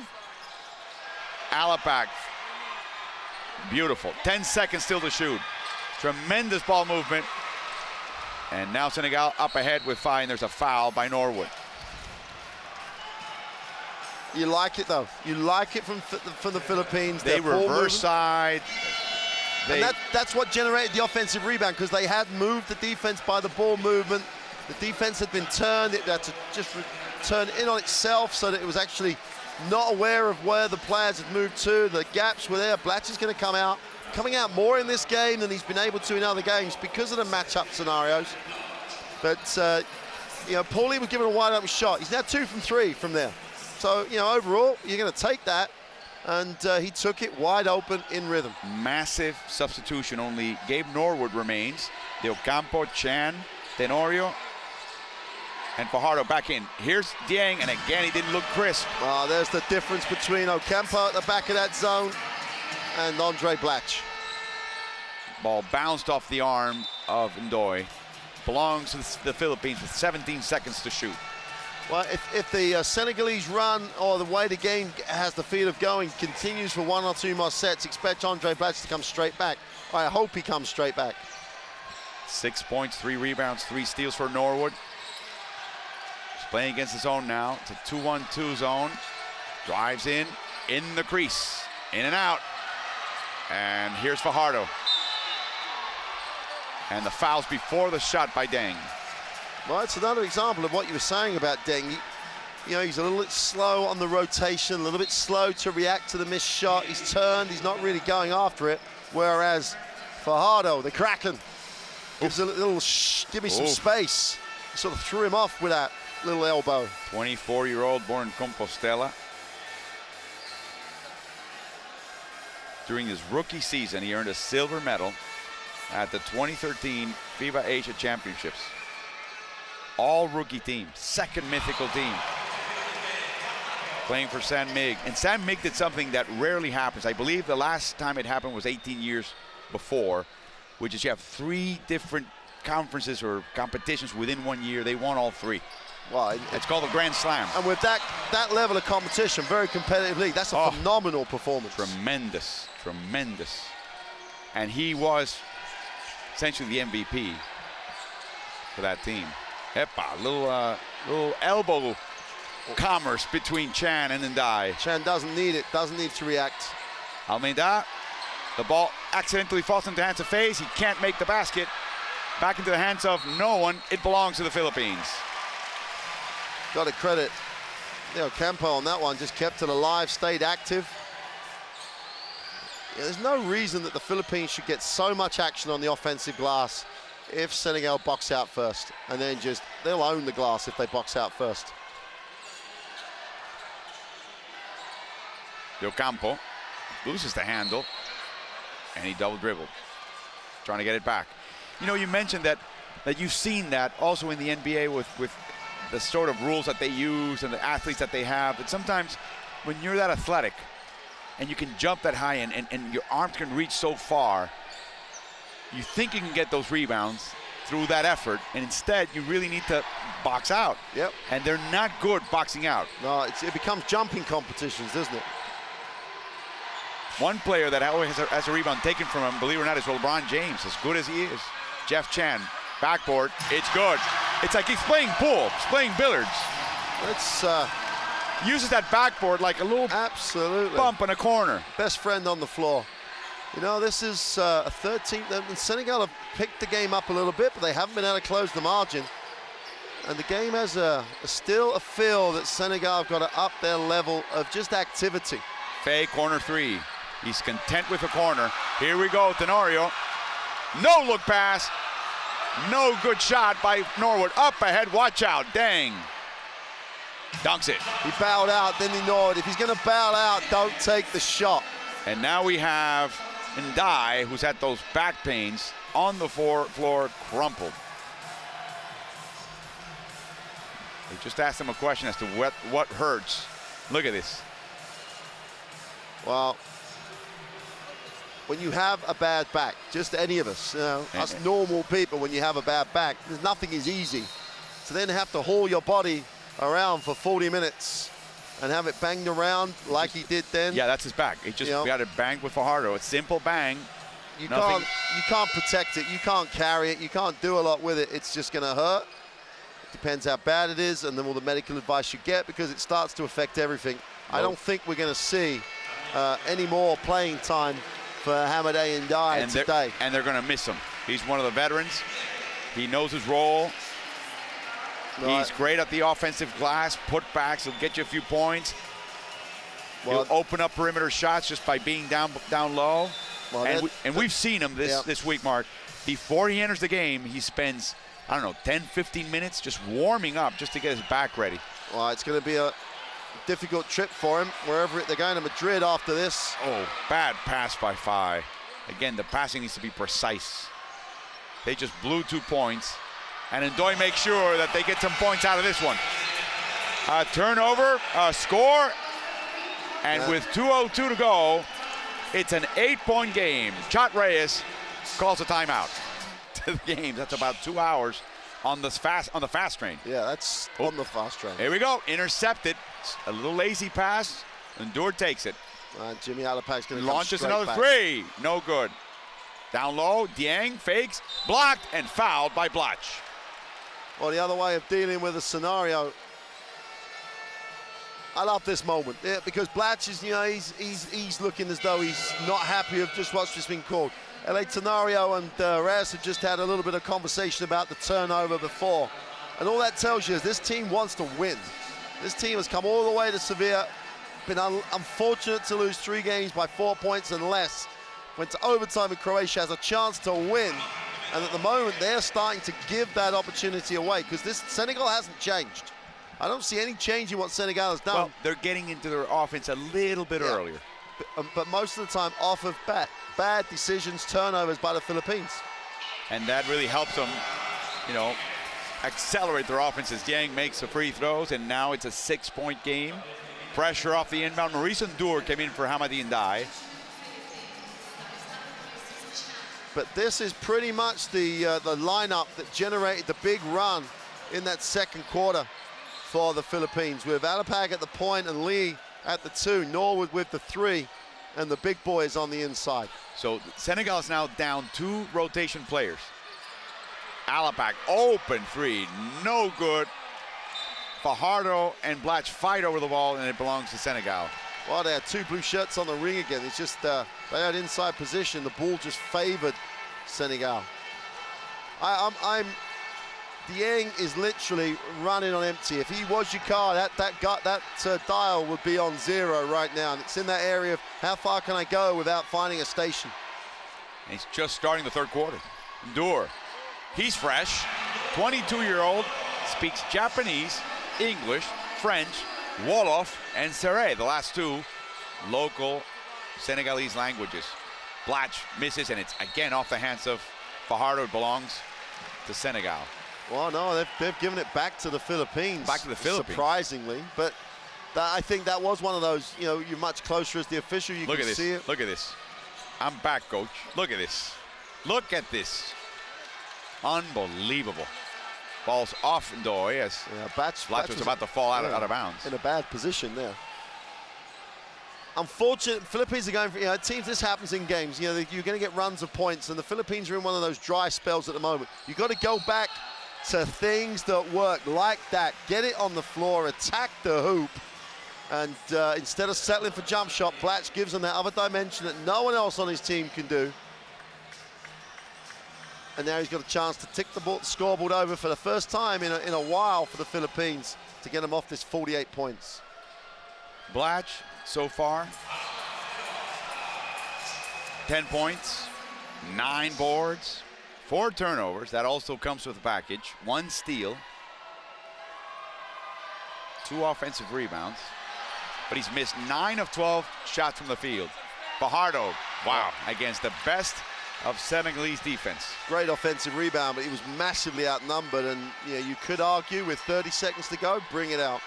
Alapak. Beautiful. 10 seconds still to shoot. Tremendous ball movement. And now Senegal up ahead with 5. There's a foul by Norwood. You like it, though. You like it from the Philippines. They reverse side. And that's what generated the offensive rebound, because they had moved the defense by the ball movement. The defense had been turned. It had to just turn in on itself so that it was actually not aware of where the players had moved to. The gaps were there. Blatch is going to coming out more in this game than he's been able to in other games because of the matchup scenarios. But, you know, Paulie was given a wide open shot. He's now 2 from 3 from there. So, you know, overall, you're going to take that. And he took it wide open in rhythm. Massive substitution. Only Gabe Norwood remains. Del Campo, Chan, Tenorio, and Fajardo back in. Here's Dieng, and again, he didn't look crisp. There's the difference between Ocampo at the back of that zone and Andre Blatch. Ball bounced off the arm of Ndoye. Belongs to the Philippines with 17 seconds to shoot. Well, if the Senegalese run or the way the game has the feel of going continues for 1 or 2 more sets, expect Andre Blatch to come straight back. I hope he comes straight back. 6 points, 3 rebounds, 3 steals for Norwood. He's playing against his own now. It's a 2-1-2 zone. Drives in the crease, in and out. And here's Fajardo. And the foul's before the shot by Dieng. Well, it's another example of what you were saying about Dieng. You know, he's a little bit slow on the rotation, a little bit slow to react to the missed shot. He's turned, he's not really going after it. Whereas Fajardo, the Kraken, gives a little give me some space. Sort of threw him off with that little elbow. 24-year-old, born in Compostela. During his rookie season, he earned a silver medal at the 2013 FIBA Asia Championships. All rookie team, second mythical team. Playing for San Mig. And San Mig did something that rarely happens. I believe the last time it happened was 18 years before, which is you have 3 different conferences or competitions within 1 year. They won all 3. Well, it's called a Grand Slam. And with that level of competition, very competitive league, that's a phenomenal performance. Tremendous, tremendous. And he was essentially the MVP for that team. Epa, little elbow commerce between Chan and Ndoye. Chan doesn't need it, doesn't need to react. Almeida, the ball accidentally falls into the hands of FaZe. He can't make the basket. Back into the hands of no one. It belongs to the Philippines. Got to credit Campo on that one, just kept it alive, stayed active. Yeah, there's no reason that the Philippines should get so much action on the offensive glass if Senegal box out first, and then they'll own the glass if they box out first. Del Campo loses the handle, and he double dribbled, trying to get it back. You know, you mentioned that you've seen that also in the NBA with the sort of rules that they use and the athletes that they have. But sometimes when you're that athletic and you can jump that high and your arms can reach so far, you think you can get those rebounds through that effort, and instead you really need to box out. Yep. And they're not good boxing out. No, it becomes jumping competitions, doesn't it? One player that always has a rebound taken from him, believe it or not, is LeBron James, as good as he is. Jeff Chan, backboard, it's good. It's like he's playing pool, he's playing billiards. It's uses that backboard like a little bump in a corner. Best friend on the floor. You know, this is a 13th. Senegal have picked the game up a little bit, but they haven't been able to close the margin. And the game has still a feel that Senegal have got to up their level of just activity. Faye, corner 3. He's content with the corner. Here we go, Tenorio. No look pass. No good shot by Norwood. Up ahead, watch out, Dieng. Dunks it. He bowed out, then he Norwood. If he's going to bow out, don't take the shot. And now we have Ndoye, who's had those back pains, on the floor, crumpled. They just asked him a question as to what hurts. Look at this. Well, when you have a bad back, just any of us, you know, us normal people, when you have a bad back, nothing is easy. So then have to haul your body around for 40 minutes and have it banged around like he did then. Yeah, that's his back. He just got it banged with Fajardo. It's simple bang. You can't protect it. You can't carry it. You can't do a lot with it. It's just going to hurt. Depends how bad it is and then all the medical advice you get, because it starts to affect everything. I don't think we're going to see any more playing time for Hamidou Ndoye today. And they're going to miss him. He's one of the veterans. He knows his role. Right. He's great at the offensive glass, putbacks. He'll get you a few points. Well, He'll open up perimeter shots just by being down low. Well, We've seen him this week, Mark. Before he enters the game, he spends, I don't know, 10, 15 minutes just warming up just to get his back ready. Well, it's going to be a difficult trip for him, wherever they're going to Madrid after this. Oh, bad pass by Fi. Again, the passing needs to be precise. They just blew 2 points. And Ndoye makes sure that they get some points out of this one. A turnover, a score, and with 2:02 to go, it's an 8-point game. Chot Reyes calls a timeout to the game. That's about 2 hours on the fast train. Yeah, that's on the fast train. Here we go. Intercepted. A little lazy pass. Ndoye takes it. Jimmy Alapac's going to launches another three. No good. Down low. Dieng fakes. Blocked and fouled by Blatch. Well, the other way of dealing with a scenario. I love this moment because Blatch is, he's looking as though he's not happy with just what's just been called. LA Tenorio and Reyes have just had a little bit of conversation about the turnover before. And all that tells you is this team wants to win. This team has come all the way to Sevilla, been unfortunate to lose 3 games by 4 points and less. Went to overtime and Croatia has a chance to win. And at the moment, they're starting to give that opportunity away because this Senegal hasn't changed. I don't see any change in what Senegal has done. Well, they're getting into their offense a little bit earlier. But most of the time off of bad decisions, turnovers by the Philippines. And that really helps them, accelerate their offenses. Dieng makes the free throws, and now it's a 6-point game. Pressure off the inbound. Maurice Ndoye came in for Hamadi Ndiaye. But this is pretty much the lineup that generated the big run in that second quarter for the Philippines, with Alapac at the point and Lee at the 2, Norwood with the 3, and the big boys on the inside. So Senegal is now down 2 rotation players. Alapac, open 3, no good. Fajardo and Blatch fight over the ball, and it belongs to Senegal. Well, they had 2 blue shirts on the ring again. It's just they had inside position. The ball just favored Senegal. Dieng is literally running on empty. If he was your car, that dial would be on 0 right now. And it's in that area of how far can I go without finding a station. And he's just starting the third quarter. Ndoye, he's fresh, 22-year-old, speaks Japanese, English, French, Wolof, and Seré, the last 2 local Senegalese languages. Blatch misses, and it's again off the hands of Fajardo. It belongs to Senegal. Well, no, they've given it back to the Philippines. Back to the Philippines. Surprisingly. But I think that was one of those, you're much closer as the official. You can see it. Look at this. I'm back, coach. Look at this. Look at this. Unbelievable. Ball's off Ndoye as Blatch was about to fall out of bounds. In a bad position there. Unfortunate, Philippines are going for, teams, this happens in games. You're going to get runs of points, and the Philippines are in one of those dry spells at the moment. You've got to go back to things that work like that. Get it on the floor, attack the hoop, and instead of settling for jump shot, Blatch gives them that other dimension that no one else on his team can do. And now he's got a chance to tick the scoreboard over for the first time in a while for the Philippines to get them off this 48 points. Blatch, so far, 10 points, 9 boards, 4 turnovers. That also comes with a package. 1 steal, 2 offensive rebounds. But he's missed 9 of 12 shots from the field. Fajardo, wow, against the best of Senegalese defense. Great offensive rebound, but he was massively outnumbered, and you could argue with 30 seconds to go, bring it out.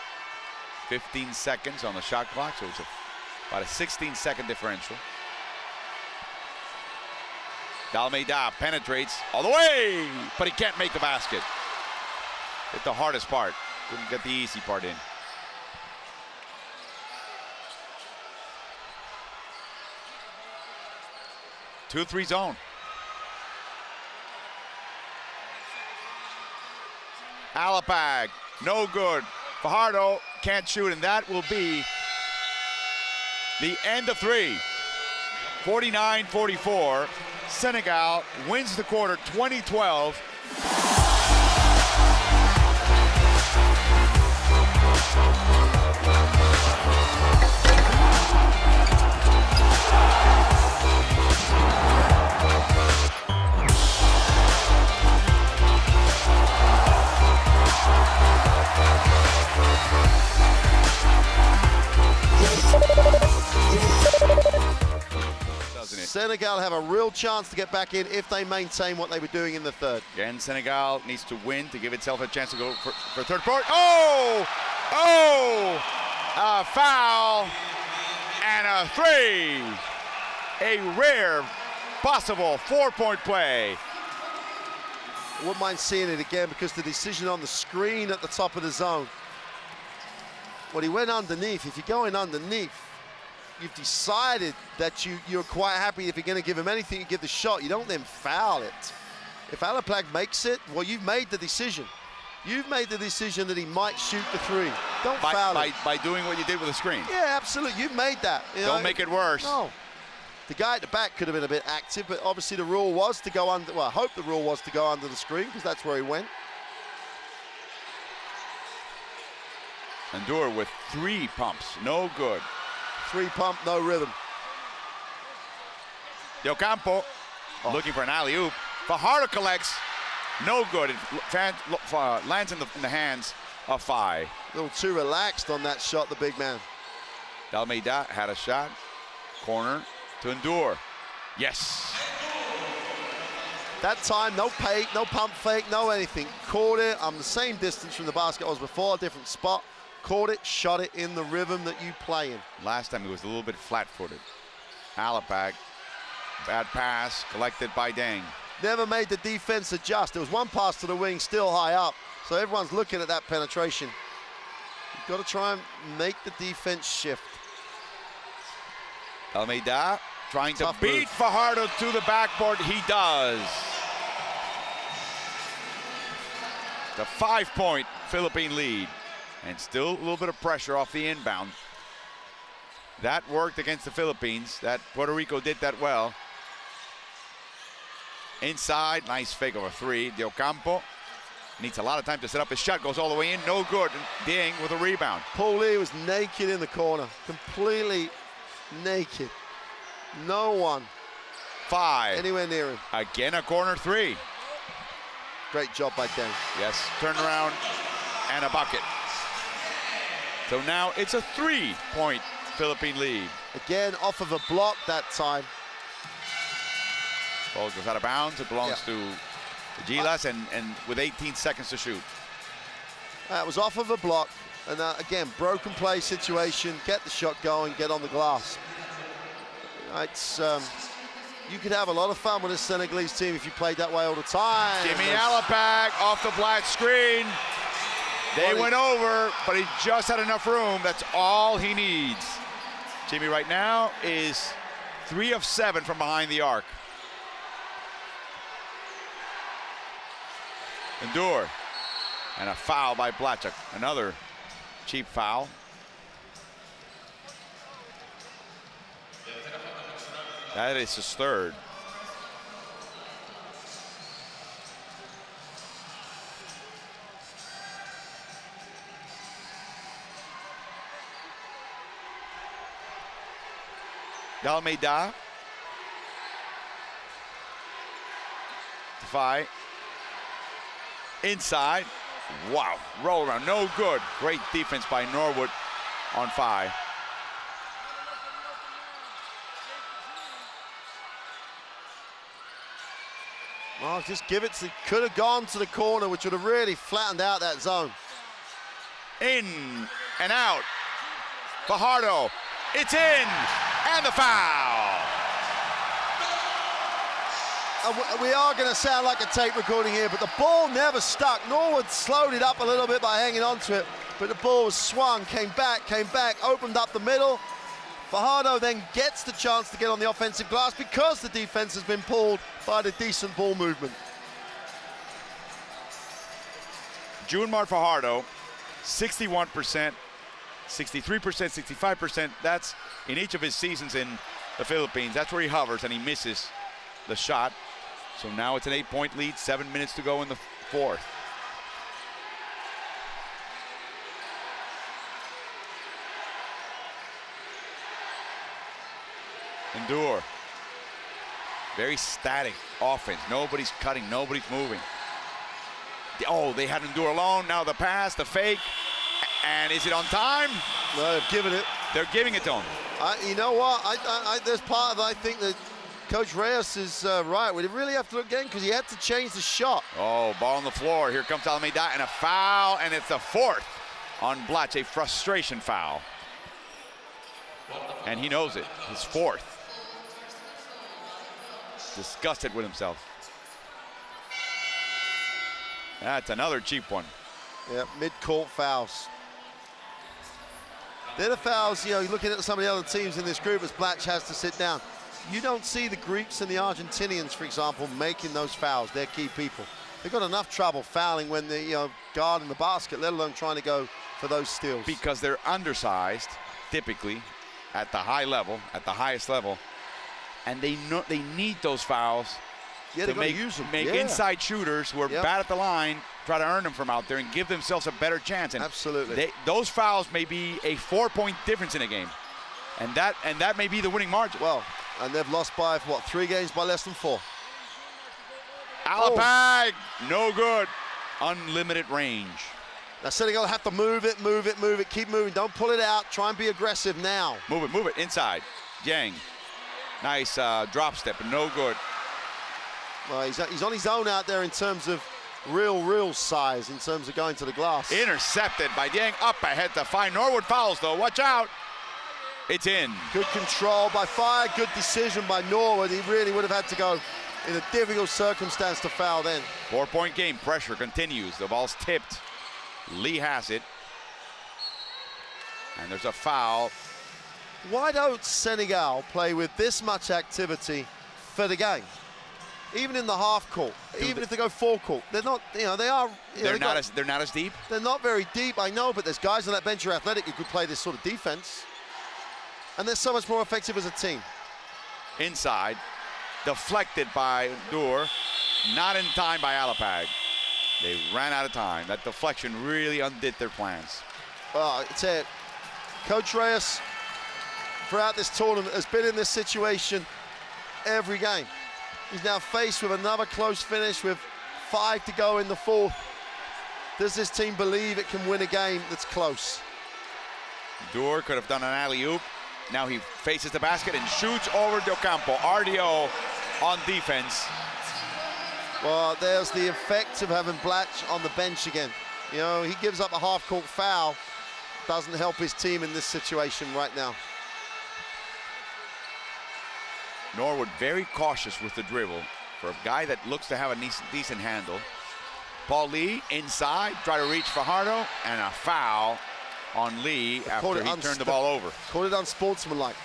15 seconds on the shot clock, so it's about a 16-second differential. Dalmeida penetrates all the way, but he can't make the basket. Hit the hardest part, couldn't get the easy part in. Two-three zone. Alapac, no good. Fajardo can't shoot, and that will be the end of 3. 49-44. Senegal wins the quarter 20-12. Senegal have a real chance to get back in if they maintain what they were doing in the third. Again, Senegal needs to win to give itself a chance to go for third quarter. Oh! Oh! A foul and a 3. A rare possible 4-point play. I wouldn't mind seeing it again because the decision on the screen at the top of the zone. Well, he went underneath. If you're going underneath, you've decided that you're quite happy if you're going to give him anything, you give the shot. You don't then foul it. If Alapag makes it, well, you've made the decision. You've made the decision that he might shoot the 3. Don't foul it. By doing what you did with the screen. Yeah, absolutely. You've made that. Don't make it worse. No. The guy at the back could have been a bit active, but obviously the rule was to go under. Well, I hope the rule was to go under the screen because that's where he went. Ndour with 3 pumps, no good. 3 pump, no rhythm. Del Campo looking for an alley-oop. Fajardo collects, no good. It lands in the hands of Fai. A little too relaxed on that shot, the big man. Dalmeida had a shot, corner to Ndour. Yes. That time, no fake, no pump fake, no anything. Caught it. I'm the same distance from the basket I was before, a different spot. Caught it, shot it in the rhythm that you play in. Last time he was a little bit flat-footed. Alapag, bad pass, collected by Deng. Never made the defense adjust. There was one pass to the wing, still high up. So everyone's looking at that penetration. You've got to try and make the defense shift. Almeida trying to Tough beat move. Fajardo to the backboard. He does. The 5-point Philippine lead. And still a little bit of pressure off the inbound. That worked against the Philippines. That Puerto Rico did that well. Inside, nice fake over 3. Del Campo needs a lot of time to set up his shot. Goes all the way in, no good. And Deng with a rebound. Paul Lee was naked in the corner, completely naked. No one 5. anywhere near him. Again, a corner 3. Great job by Deng. Yes, turnaround and a bucket. So now it's a 3-point Philippine lead. Again, off of a block that time. Ball goes out of bounds. It belongs Yeah. to Gilas and with 18 seconds to shoot. It was off of a block. And again, broken play situation. Get the shot going, get on the glass. It's you could have a lot of fun with this Senegalese team if you played that way all the time. Jimmy Alapag off the black screen. They went over, but he just had enough room. That's all he needs. Jimmy right now is 3 of 7 from behind the arc. Ndour. And a foul by Blachak. Another cheap foul. That is his 3rd. Dalmeida. Defy. Inside. Wow. Roll around. No good. Great defense by Norwood on Fai. Well, just give it to, could have gone to the corner, which would have really flattened out that zone. In and out. Fajardo. It's in. And the foul. We are going to sound like a tape recording here, but the ball never stuck. Norwood slowed it up a little bit by hanging on to it, but the ball was swung, came back, opened up the middle. Fajardo then gets the chance to get on the offensive glass because the defense has been pulled by the decent ball movement. Junmar Fajardo, 61%, 63%, 65%. That's in each of his seasons in the Philippines. That's where he hovers, and he misses the shot. So now it's an 8-point lead, 7 minutes to go in the 4th. Ndour. Very static offense. Nobody's cutting, nobody's moving. Oh, they had Ndour alone. Now the pass, the fake. And is it on time? No, they've given it. They're giving it to him. You know what? There's part of, I think, that Coach Reyes is right. We really have to look again because he had to change the shot. Oh, ball on the floor. Here comes Almeida and a foul, and it's the 4th on Blatch, a frustration foul. And he knows it, his 4th. Disgusted with himself. That's another cheap one. Yeah, mid-court fouls. They're the fouls, you're looking at some of the other teams in this group as Blatch has to sit down. You don't see the Greeks and the Argentinians, for example, making those fouls. They're key people. They've got enough trouble fouling when they're guarding the basket, let alone trying to go for those steals. Because they're undersized, typically, at the high level, at the highest level, and they need those fouls to make inside shooters who are bad at the line try to earn them from out there and give themselves a better chance. And absolutely. Those fouls may be a 4-point difference in a game, and that may be the winning margin. Well, and they've lost by, what, 3 games by less than 4. Alapag, no good. Unlimited range. Now Senegal have to move it, keep moving. Don't pull it out. Try and be aggressive now. Move it inside. Yang, nice drop step, but no good. Well, he's on his own out there in terms of real size, in terms of going to the glass. Intercepted by Yang, up ahead to find Norwood fouls though, watch out. It's in. Good control by Fire, good decision by Norwood. He really would have had to go in a difficult circumstance to foul then. 4-point game, pressure continues. The ball's tipped. Lee has it. And there's a foul. Why don't Senegal play with this much activity for the game? Even in the half court, even if they go full court, they're not, they are. They're not as deep? They're not very deep, I know, but there's guys on that bench who are athletic who could play this sort of defense. And they're so much more effective as a team. Inside, deflected by Dur, not in time by Alapag. They ran out of time. That deflection really undid their plans. Well, it's it. Coach Reyes, throughout this tournament, has been in this situation every game. He's now faced with another close finish with 5 to go in the 4th. Does this team believe it can win a game that's close? Dur could have done an alley-oop. Now he faces the basket and shoots over Del Campo. RDO on defense. Well, there's the effect of having Blatch on the bench again. He gives up a half-court foul. Doesn't help his team in this situation right now. Norwood very cautious with the dribble for a guy that looks to have a decent handle. Paul Lee inside, try to reach Fajardo, and a foul on Lee after he turned the ball over. Called it unsportsmanlike.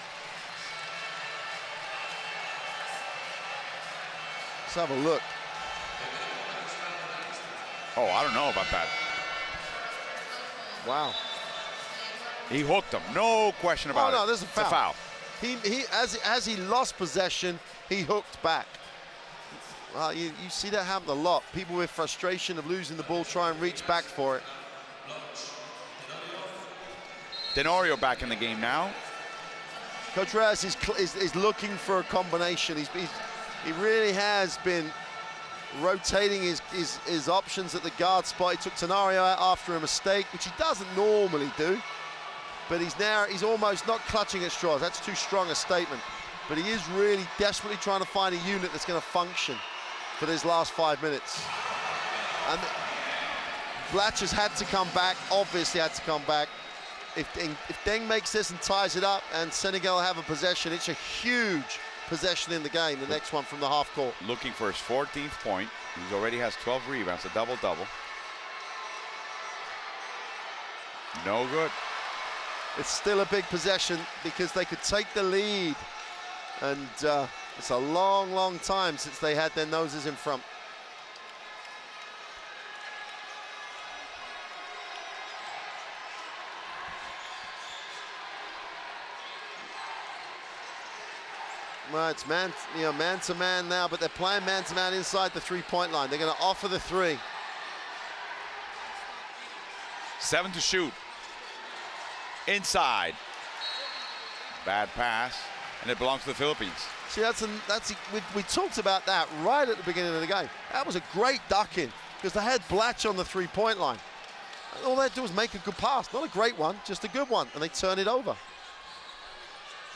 Let's have a look. Oh, I don't know about that. Wow. He hooked him, no question about it. Oh no, there's a foul. It's a foul. As he lost possession, he hooked back. Well, you see that happen a lot. People with frustration of losing the ball try and reach back for it. Tenorio back in the game now. Coach Reyes is looking for a combination. He really has been rotating his options at the guard spot. He took Tenorio out after a mistake, which he doesn't normally do. But he's almost not clutching at straws. That's too strong a statement. But he is really desperately trying to find a unit that's going to function for these last 5 minutes. And Blatch has had to come back, obviously had to come back. If Deng makes this and ties it up and Senegal have a possession, it's a huge possession in the game, the next one from the half court. Looking for his 14th point. He already has 12 rebounds, a double-double. No good. It's still a big possession because they could take the lead. And it's a long time since they had their noses in front. Well, it's man to man now, but they're playing man to man inside the 3-point line. They're going to offer the 3. 7 to shoot. Inside. Bad pass, and it belongs to the Philippines. See, we talked about that right at the beginning of the game. That was a great duck in because they had Blatch on the 3-point line. All they had to do was make a good pass, not a great one, just a good one, and they turn it over.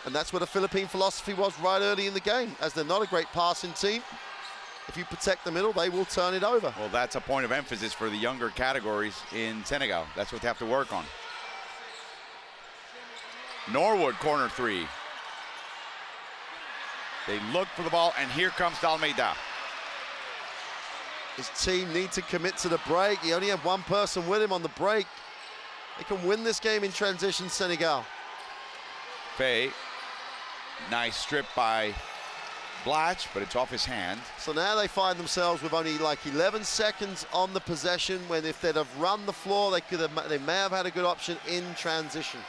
And that's what the Philippine philosophy was right early in the game. As they're not a great passing team, if you protect the middle, they will turn it over. Well, that's a point of emphasis for the younger categories in Senegal. That's what they have to work on. Norwood, corner three. They look for the ball, and here comes Dalmeida. His team need to commit to the break. He only had one person with him on the break. They can win this game in transition, Senegal. Faye, nice strip by Blatch, but it's off his hand. So now they find themselves with only like 11 seconds on the possession, when if they'd have run the floor, they may have had a good option in transition.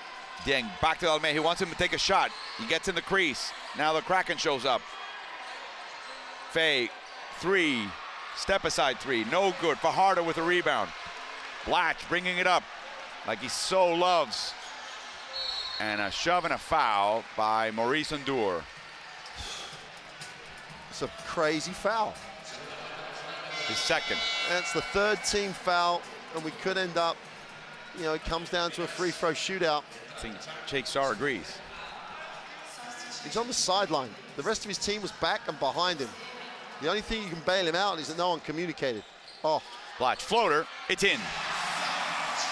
Dieng back to Almeida. He wants him to take a shot. He gets in the crease. Now the Kraken shows up. Faye, three. Step aside three. No good. Fajardo with a rebound. Blatch bringing it up like he so loves. And a shove and a foul by Maurice Ndour. It's a crazy foul. His second. That's the third team foul, and we could end up, you know, it comes down to a free throw shootout. I think Jake Sarr agrees. He's on the sideline. The rest of his team was back and behind him. The only thing you can bail him out is that no one communicated. Oh. Blatch floater, it's in.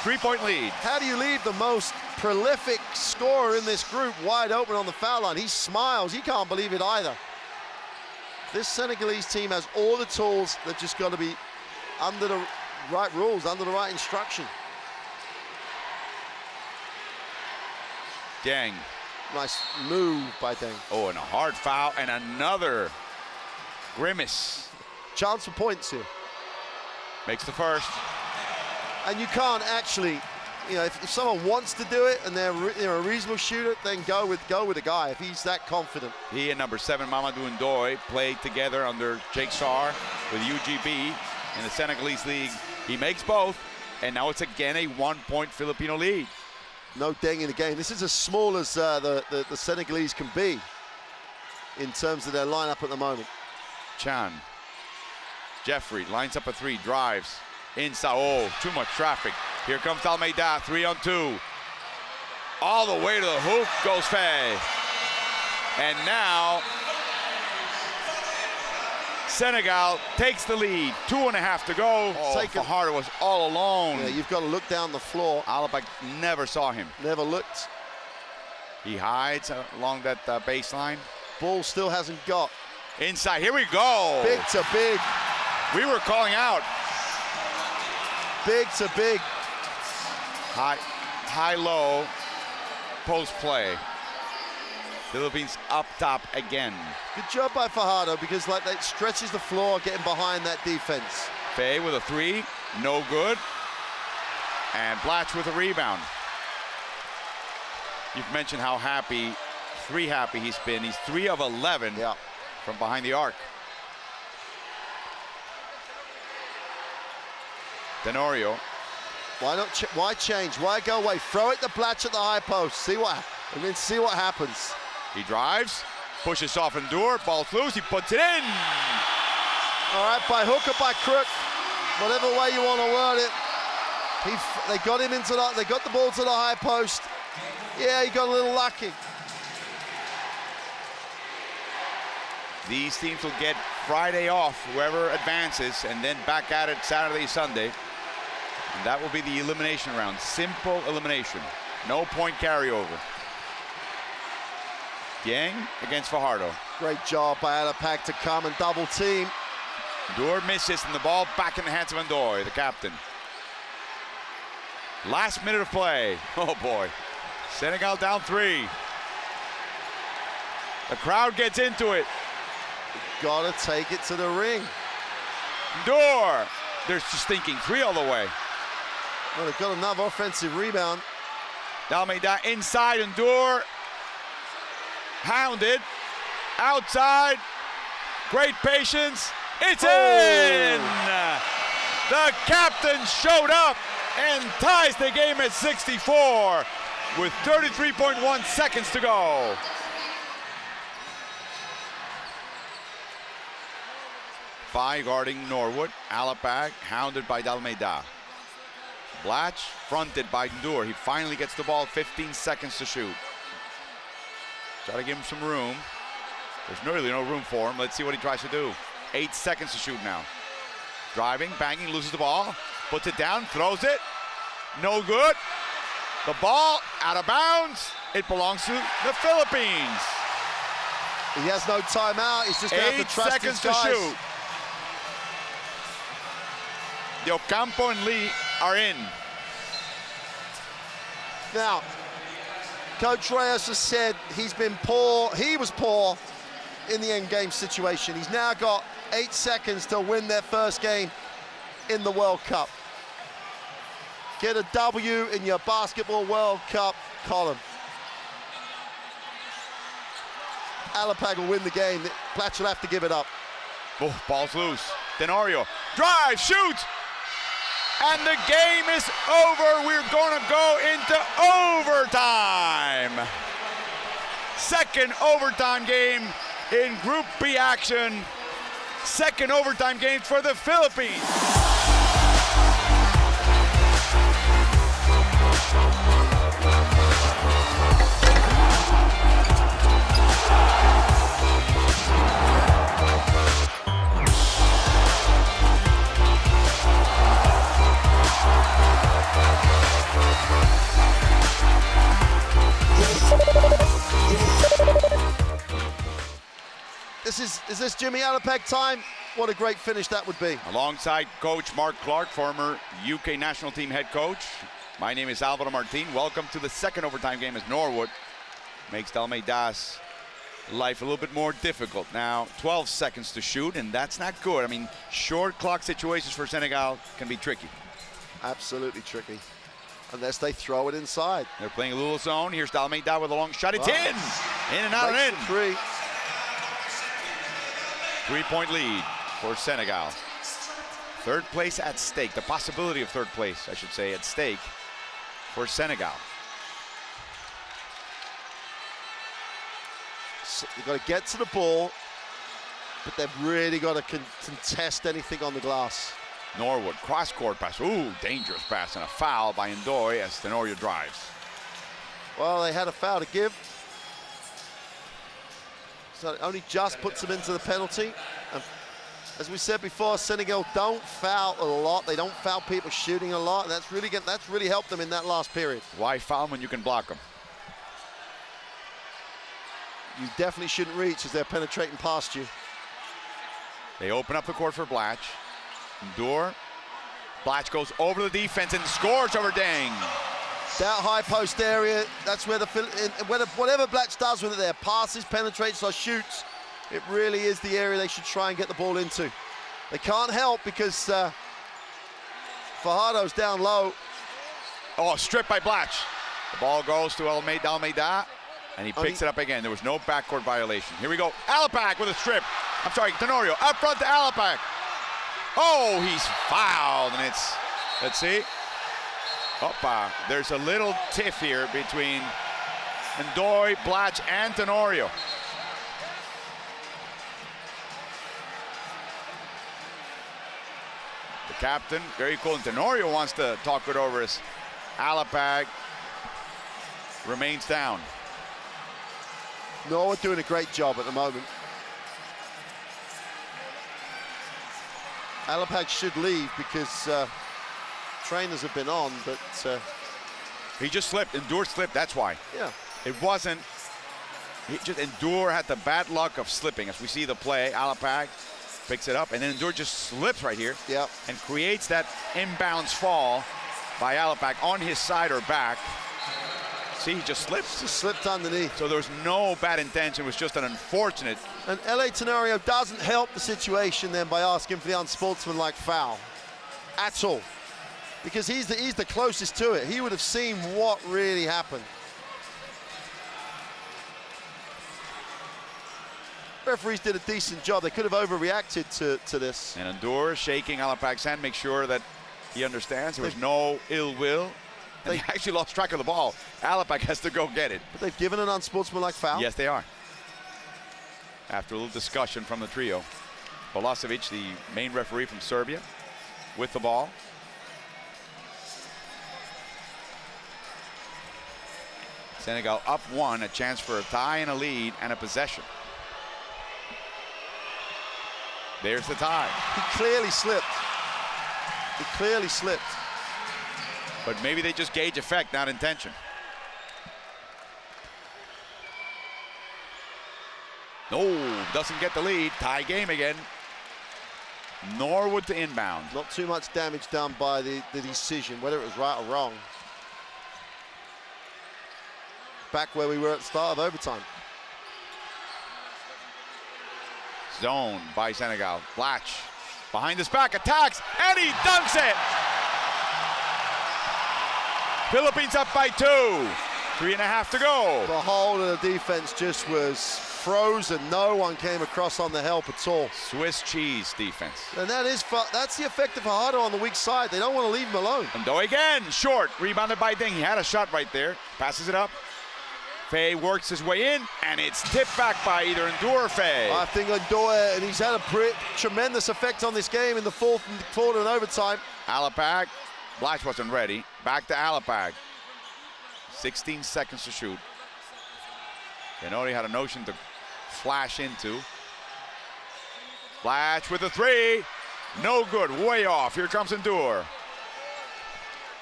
3-point lead. How do you leave the most prolific scorer in this group wide open on the foul line? He smiles, he can't believe it either. This Senegalese team has all the tools. They've just got to be under the right rules, under the right instruction. Dieng. Nice move by Dieng. Oh, and a hard foul and another grimace. Chance for points here. Makes the first. And you can't actually, you know, if someone wants to do it and they're a reasonable shooter, then go with the guy if he's that confident. He and number 7 Mamadou Ndoye played together under Jake Sarr with UGB in the Senegalese league. He makes both, and now it's again a 1-point Filipino lead. No Dieng in the game. This is as small as the Senegalese can be in terms of their lineup at the moment. Chan. Jeffrey lines up a three, drives. Inside, oh, too much traffic. Here comes Almeida, 3-on-2. All the way to the hoop goes Faye. And now, Senegal takes the lead. 2.5 to go. Oh, Fajardo was all alone. Yeah, you've got to look down the floor. Alabak never saw him. Never looked. He hides along that baseline. Ball still hasn't got. Inside, here we go. Big to big. We were calling out. Big to big. High-low post play. Philippines up top again. Good job by Fajardo, because like that stretches the floor getting behind that defense. Faye with a three, no good. And Blatch with a rebound. You've mentioned how happy he's been. He's 3 of 11 from behind the arc. Tenorio. Why change? Why go away? Throw it to Blatch at the high post. See what happens. He drives, pushes off Ndour, ball's loose, he puts it in. All right, by hook or by crook, whatever way you want to word it. They got him into they got the ball to the high post. Yeah, he got a little lucky. These teams will get Friday off, whoever advances, and then back at it Saturday, Sunday. And that will be the elimination round. Simple elimination. No point carryover. Dieng against Fajardo. Great job by Alapak to come and double team. Ndour misses, and the ball back in the hands of Ndoye, the captain. Last minute of play. Oh boy. Senegal down 3. The crowd gets into it. Gotta take it to the ring. Ndour. They're just thinking 3 all the way. Well, they've got another offensive rebound. Dalmeida inside, Ndour. Hounded. Outside. Great patience. It's in! The captain showed up and ties the game at 64 with 33.1 seconds to go. Faye guarding Norwood. Alapag hounded by Dalmeida. Blatch fronted by Ndour. He finally gets the ball, 15 seconds to shoot. Try to give him some room. There's really no room for him. Let's see what he tries to do. 8 seconds to shoot now. Driving, banging, loses the ball. Puts it down, throws it. No good. The ball out of bounds. It belongs to the Philippines. He has no timeout. He's just going to have to trust his guys. 8 seconds to shoot. The Ocampo and Lee are in. Now, Coach Reyes has said he's been poor. He was poor in the end game situation. He's now got 8 seconds to win their first game in the World Cup. Get a W in your Basketball World Cup column. Alapag will win the game. Blatch will have to give it up. Oh, ball's loose. Tenorio, drive, shoots, and the game is over. We're going to go into overtime. Second overtime game in Group B action. Second overtime game for the Philippines. Is this Jimmy Alapag time? What a great finish that would be. Alongside Coach Mark Clark, former UK national team head coach. My name is Alvaro Martin. Welcome to the second overtime game as Norwood makes Dalmeida's life a little bit more difficult. Now, 12 seconds to shoot, and that's not good. I mean, short clock situations for Senegal can be tricky. Absolutely tricky, unless they throw it inside. They're playing a little zone. Here's Dalmeida with a long shot. It's in and out and in. Three. 3-point lead for Senegal. Third place at stake. The possibility of third place, I should say, at stake for Senegal. So they've got to get to the ball, but they've really got to contest anything on the glass. Norwood, cross-court pass. Ooh, dangerous pass and a foul by Ndoye as Tenorio drives. Well, they had a foul to give. So it only just puts them into the penalty. And as we said before, Senegal don't foul a lot. They don't foul people shooting a lot. And that's really helped them in that last period. Why foul when you can block them? You definitely shouldn't reach as they're penetrating past you. They open up the court for Blatch. Ndour. Blatch goes over the defense and scores over Deng. That high post area, that's where whatever Blatch does with it there, passes, penetrates or shoots, it really is the area they should try and get the ball into. They can't help because Fajardo's down low. Oh, stripped by Blatch. The ball goes to Dalmeida, and he picks it up again. There was no backcourt violation. Here we go. Alapag with a strip. I'm sorry, Tenorio up front to Alapag. Oh, he's fouled, and it's, let's see. Opa, there's a little tiff here between Ndoye, Blatch, and Tenorio. The captain, very cool, and Tenorio wants to talk it over as Alapag remains down. Norwood doing a great job at the moment. Alapag should leave because trainers have been on, but he just slipped. Ndour slipped. That's why. Yeah. It wasn't. He just Ndour had the bad luck of slipping. As we see the play, Alapag picks it up, and then Ndour just slips right here. Yeah. And creates that inbounds fall by Alapag on his side or back. See, he just slips. Just slipped underneath. So there was no bad intention. It was just an unfortunate. And LA Tenorio doesn't help the situation then by asking for the unsportsmanlike foul at all, because he's the closest to it. He would have seen what really happened. Referees did a decent job. They could have overreacted to this. And Ndour shaking Alapag's hand, make sure that he understands there was no ill will. And they actually lost track of the ball. Alapag has to go get it. But they've given an unsportsmanlike foul? Yes, they are. After a little discussion from the trio. Bolasevic, the main referee from Serbia, with the ball. Senegal up 1, a chance for a tie and a lead and a possession. There's the tie. He clearly slipped. He clearly slipped. But maybe they just gauge effect, not intention. No, doesn't get the lead. Tie game again. Norwood to inbound. Not too much damage done by the decision, whether it was right or wrong. Back where we were at the start of overtime. Zone by Senegal. Blatch behind his back, attacks, and he dunks it! Philippines up by 2. 3.5 to go. The whole of the defense just was frozen. No one came across on the help at all. Swiss cheese defense. And that's the effect of Fajardo on the weak side. They don't want to leave him alone. And Ndo again, short, rebounded by Deng. He had a shot right there, passes it up. Fay works his way in, and it's tipped back by either Ndour or Fay. I think Ndour, and he's had a tremendous effect on this game in the fourth and overtime. Alapag, Blatch wasn't ready. Back to Alapag. 16 seconds to shoot. Tenori had a notion to flash into. Blatch with a 3. No good, way off. Here comes Ndour.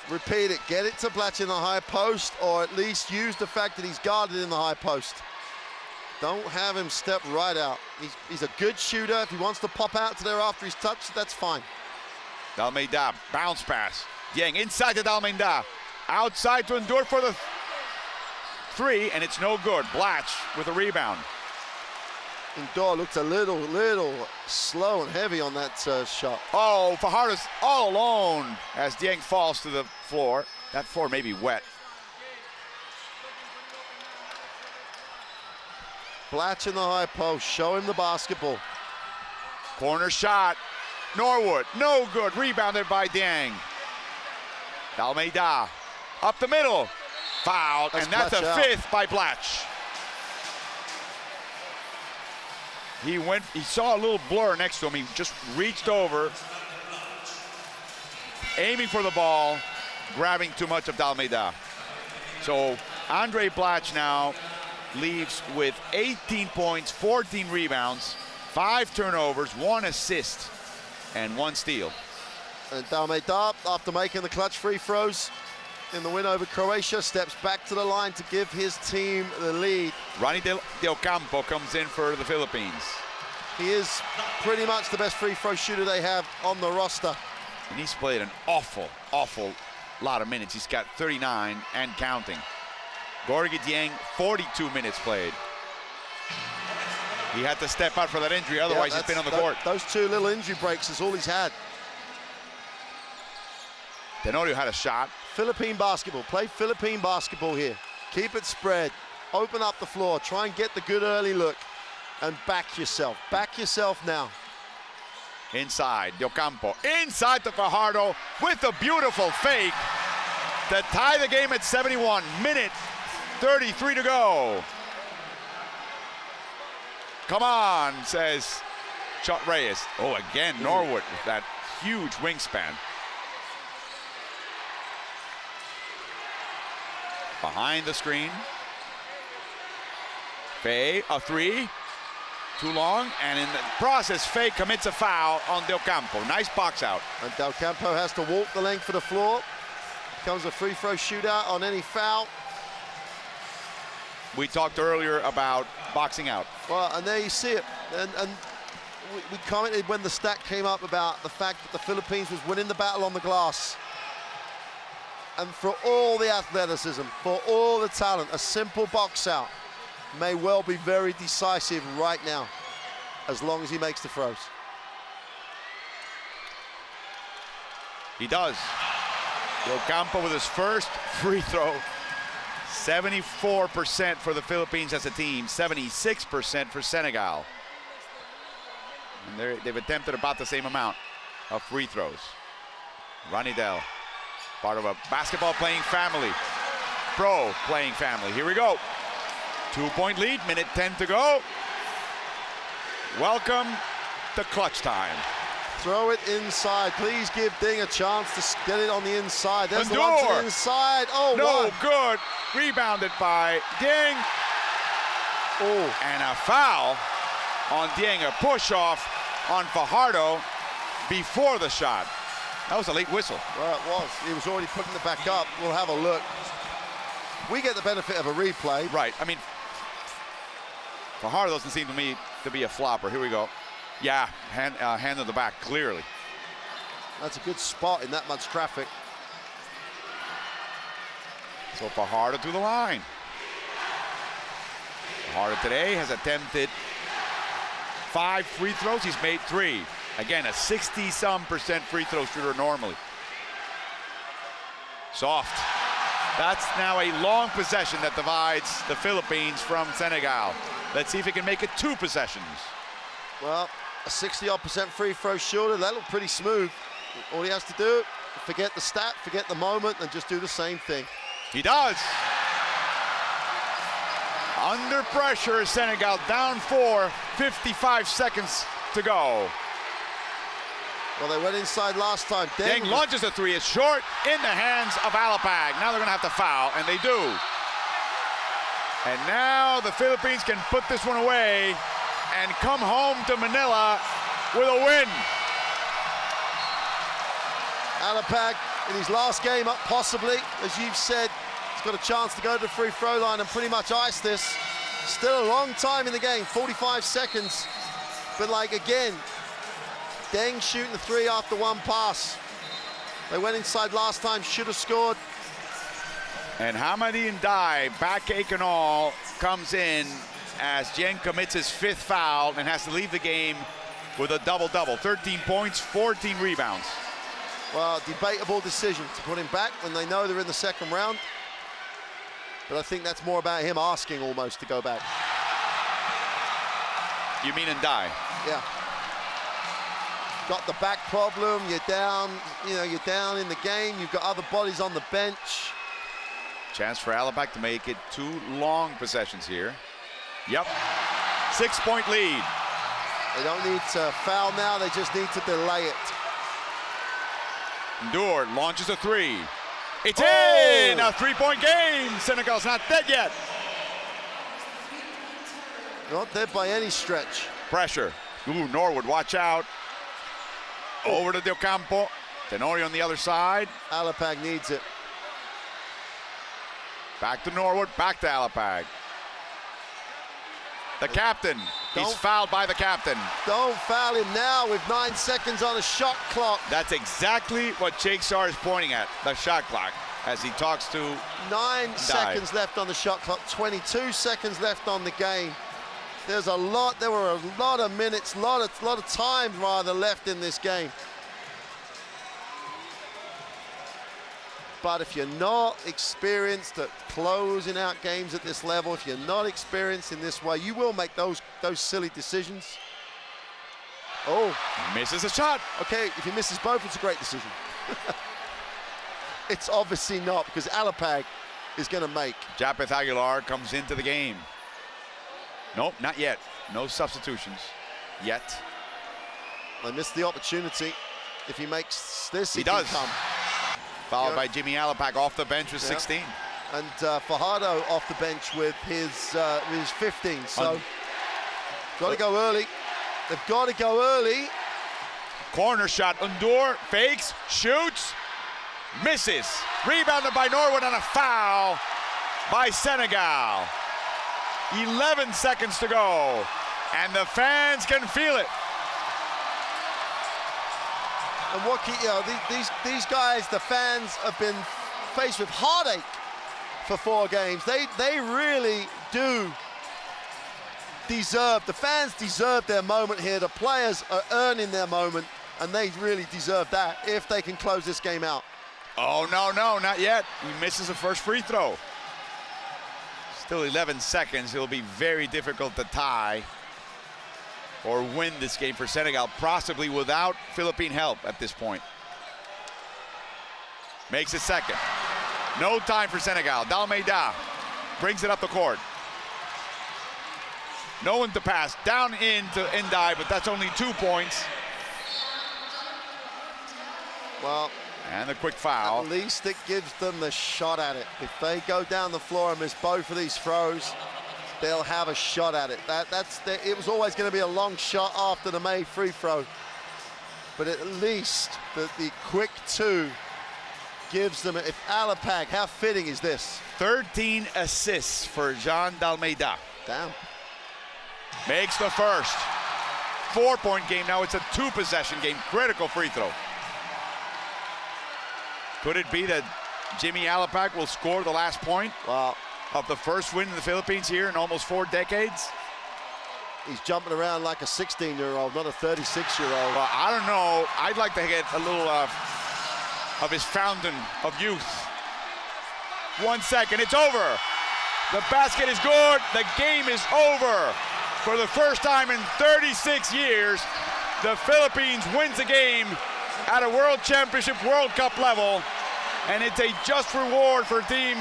Repeat it, get it to Blatch in the high post, or at least use the fact that he's guarded in the high post. Don't have him step right out. He's a good shooter. If he wants to pop out to there after he's touched, that's fine. Dalmeida, bounce pass. Dieng inside to Dalmeida. Outside to Ndour for the 3, and it's no good. Blatch with a rebound. Ndour looked a little slow and heavy on that shot. Oh, Fajardo's all alone as Dieng falls to the floor. That floor may be wet. Blatch in the high post, show him the basketball. Corner shot, Norwood, no good, rebounded by Dieng. Dalmeida, up the middle, foul, and that's a 5th by Blatch. He saw a little blur next to him. He just reached over, aiming for the ball, grabbing too much of Dalmeida. So Andre Blatch now leaves with 18 points, 14 rebounds, 5 turnovers, 1 assist, and 1 steal. And Dalmeida, after making the clutch free throws in the win over Croatia, steps back to the line to give his team the lead. Ronnie Del Campo comes in for the Philippines. He is pretty much the best free throw shooter they have on the roster. And he's played an awful lot of minutes. He's got 39 and counting. Gorgui Dieng, 42 minutes played. He had to step out for that injury, otherwise he's been on the court. Those 2 little injury breaks is all he's had. Tenorio had a shot. Philippine basketball, play Philippine basketball here. Keep it spread, open up the floor, try and get the good early look, and back yourself now. Inside, Del Campo, inside to Fajardo with a beautiful fake to tie the game at 71, minute 33 to go. Come on, says Chot Reyes. Oh, again, Norwood with that huge wingspan. Behind the screen. Fay, a 3. Too long, and in the process, Fay commits a foul on Del Campo. Nice box out. And Del Campo has to walk the length of the floor. Becomes a free throw shootout on any foul. We talked earlier about boxing out. Well, and there you see it. And we commented when the stat came up about the fact that the Philippines was winning the battle on the glass. And for all the athleticism, for all the talent, a simple box out may well be very decisive right now, as long as he makes the throws. He does. Del Campo with his first free throw. 74% for the Philippines as a team, 76% for Senegal. And they've attempted about the same amount of free throws. Ronnie Del, part of a basketball playing family, pro playing family. Here we go. 2-point lead, minute 10 to go. Welcome to clutch time. Throw it inside. Please give Ding a chance to get it on the inside. There's the one to the inside. Oh, no good. Rebounded by Ding. Oh. And a foul on Ding. A push off on Fajardo before the shot. That was a late whistle. Well, it was. He was already putting it back up. We'll have a look. We get the benefit of a replay. Right. I mean, Fajardo doesn't seem to me to be a flopper. Here we go. Yeah, hand to the back, clearly. That's a good spot in that much traffic. So Fajardo to the line. Fajardo today has attempted 5 free throws. He's made 3. Again, a 60-some% free throw shooter normally. Soft. That's now a long possession that divides the Philippines from Senegal. Let's see if he can make it 2 possessions. Well, a 60-odd% free throw shooter, that looked pretty smooth. All he has to do, forget the stat, forget the moment, and just do the same thing. He does. Under pressure, Senegal down 4, 55 seconds to go. Well, they went inside last time. Deng launches a 3. It's short in the hands of Alapag. Now they're going to have to foul, and they do. And now the Philippines can put this one away and come home to Manila with a win. Alapag in his last game up, possibly, as you've said, he's got a chance to go to the free throw line and pretty much ice this. Still a long time in the game, 45 seconds. But like again, Deng shooting the 3 after 1 pass. They went inside last time, should have scored. And Hamadi Ndai, backache and all, comes in as Dieng commits his 5th foul and has to leave the game with a double-double. 13 points, 14 rebounds. Well, debatable decision to put him back when they know they're in the second round. But I think that's more about him asking almost to go back. You mean Ndai? Yeah. Got the back problem, you're down, you're down in the game, you've got other bodies on the bench. Chance for Alapag to make it 2 long possessions here. Yep, 6-point lead. They don't need to foul now, they just need to delay it. Ndour launches a 3. It's in! A 3-point game! Senegal's not dead yet. Not dead by any stretch. Pressure. Ooh, Norwood, watch out. Over to Del Campo. Tenorio on the other side. Alapag needs it. Back to Norwood, back to Alapag. The captain. He's fouled by the captain. Don't foul him now with 9 seconds on a shot clock. That's exactly what Jake Sarr is pointing at, the shot clock, as he talks to 9 seconds left on the shot clock, 22 seconds left on the game. There were a lot of minutes, lot of time rather left in this game. But if you're not experienced at closing out games at this level, if you're not experienced in this way, you will make those silly decisions. Oh. Misses a shot. Okay, if he misses both, it's a great decision. It's obviously not, because Alapag is going to make. Japeth Aguilar comes into the game. Nope, not yet. No substitutions yet. They missed the opportunity. If he makes this, he does. Can come. Followed by Jimmy Alapag off the bench with 16. And Fajardo off the bench with his 15. So, got to go early. They've got to go early. Corner shot, Ndour fakes, shoots, misses. Rebounded by Norwood on a foul by Senegal. 11 seconds to go, and the fans can feel it. And what these guys, the fans, have been faced with heartache for 4 games. They really do deserve. The fans deserve their moment here. The players are earning their moment, and they really deserve that if they can close this game out. Oh no, not yet. He misses the first free throw. Still 11 seconds. It'll be very difficult to tie or win this game for Senegal, possibly without Philippine help at this point. Makes it second. No time for Senegal. Dalmeida brings it up the court. No one to pass. Down into Ndai, but that's only 2 points. Well, And the quick foul. at least it gives them the shot at it. If they go down the floor and miss both of these throws, they'll have a shot at it. It was always going to be a long shot after the made free throw. But at least the quick two gives them, if Alapag, how fitting is this? 13 assists for Jean d'Almeida. Damn. Makes the first. 4-point game, now it's a 2-possession game. Critical free throw. Could it be that Jimmy Alapag will score the last point Well, of the first win in the Philippines here in almost 4 decades? he's jumping around like a 16-year-old, not a 36-year-old. Well, I don't know. I'd like to get a little of his fountain of youth. 1 second, it's over. The basket is good. The game is over. For the first time in 36 years, the Philippines wins a game at a World Championship, World Cup level, and it's a just reward for a team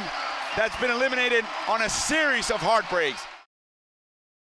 that's been eliminated on a series of heartbreaks.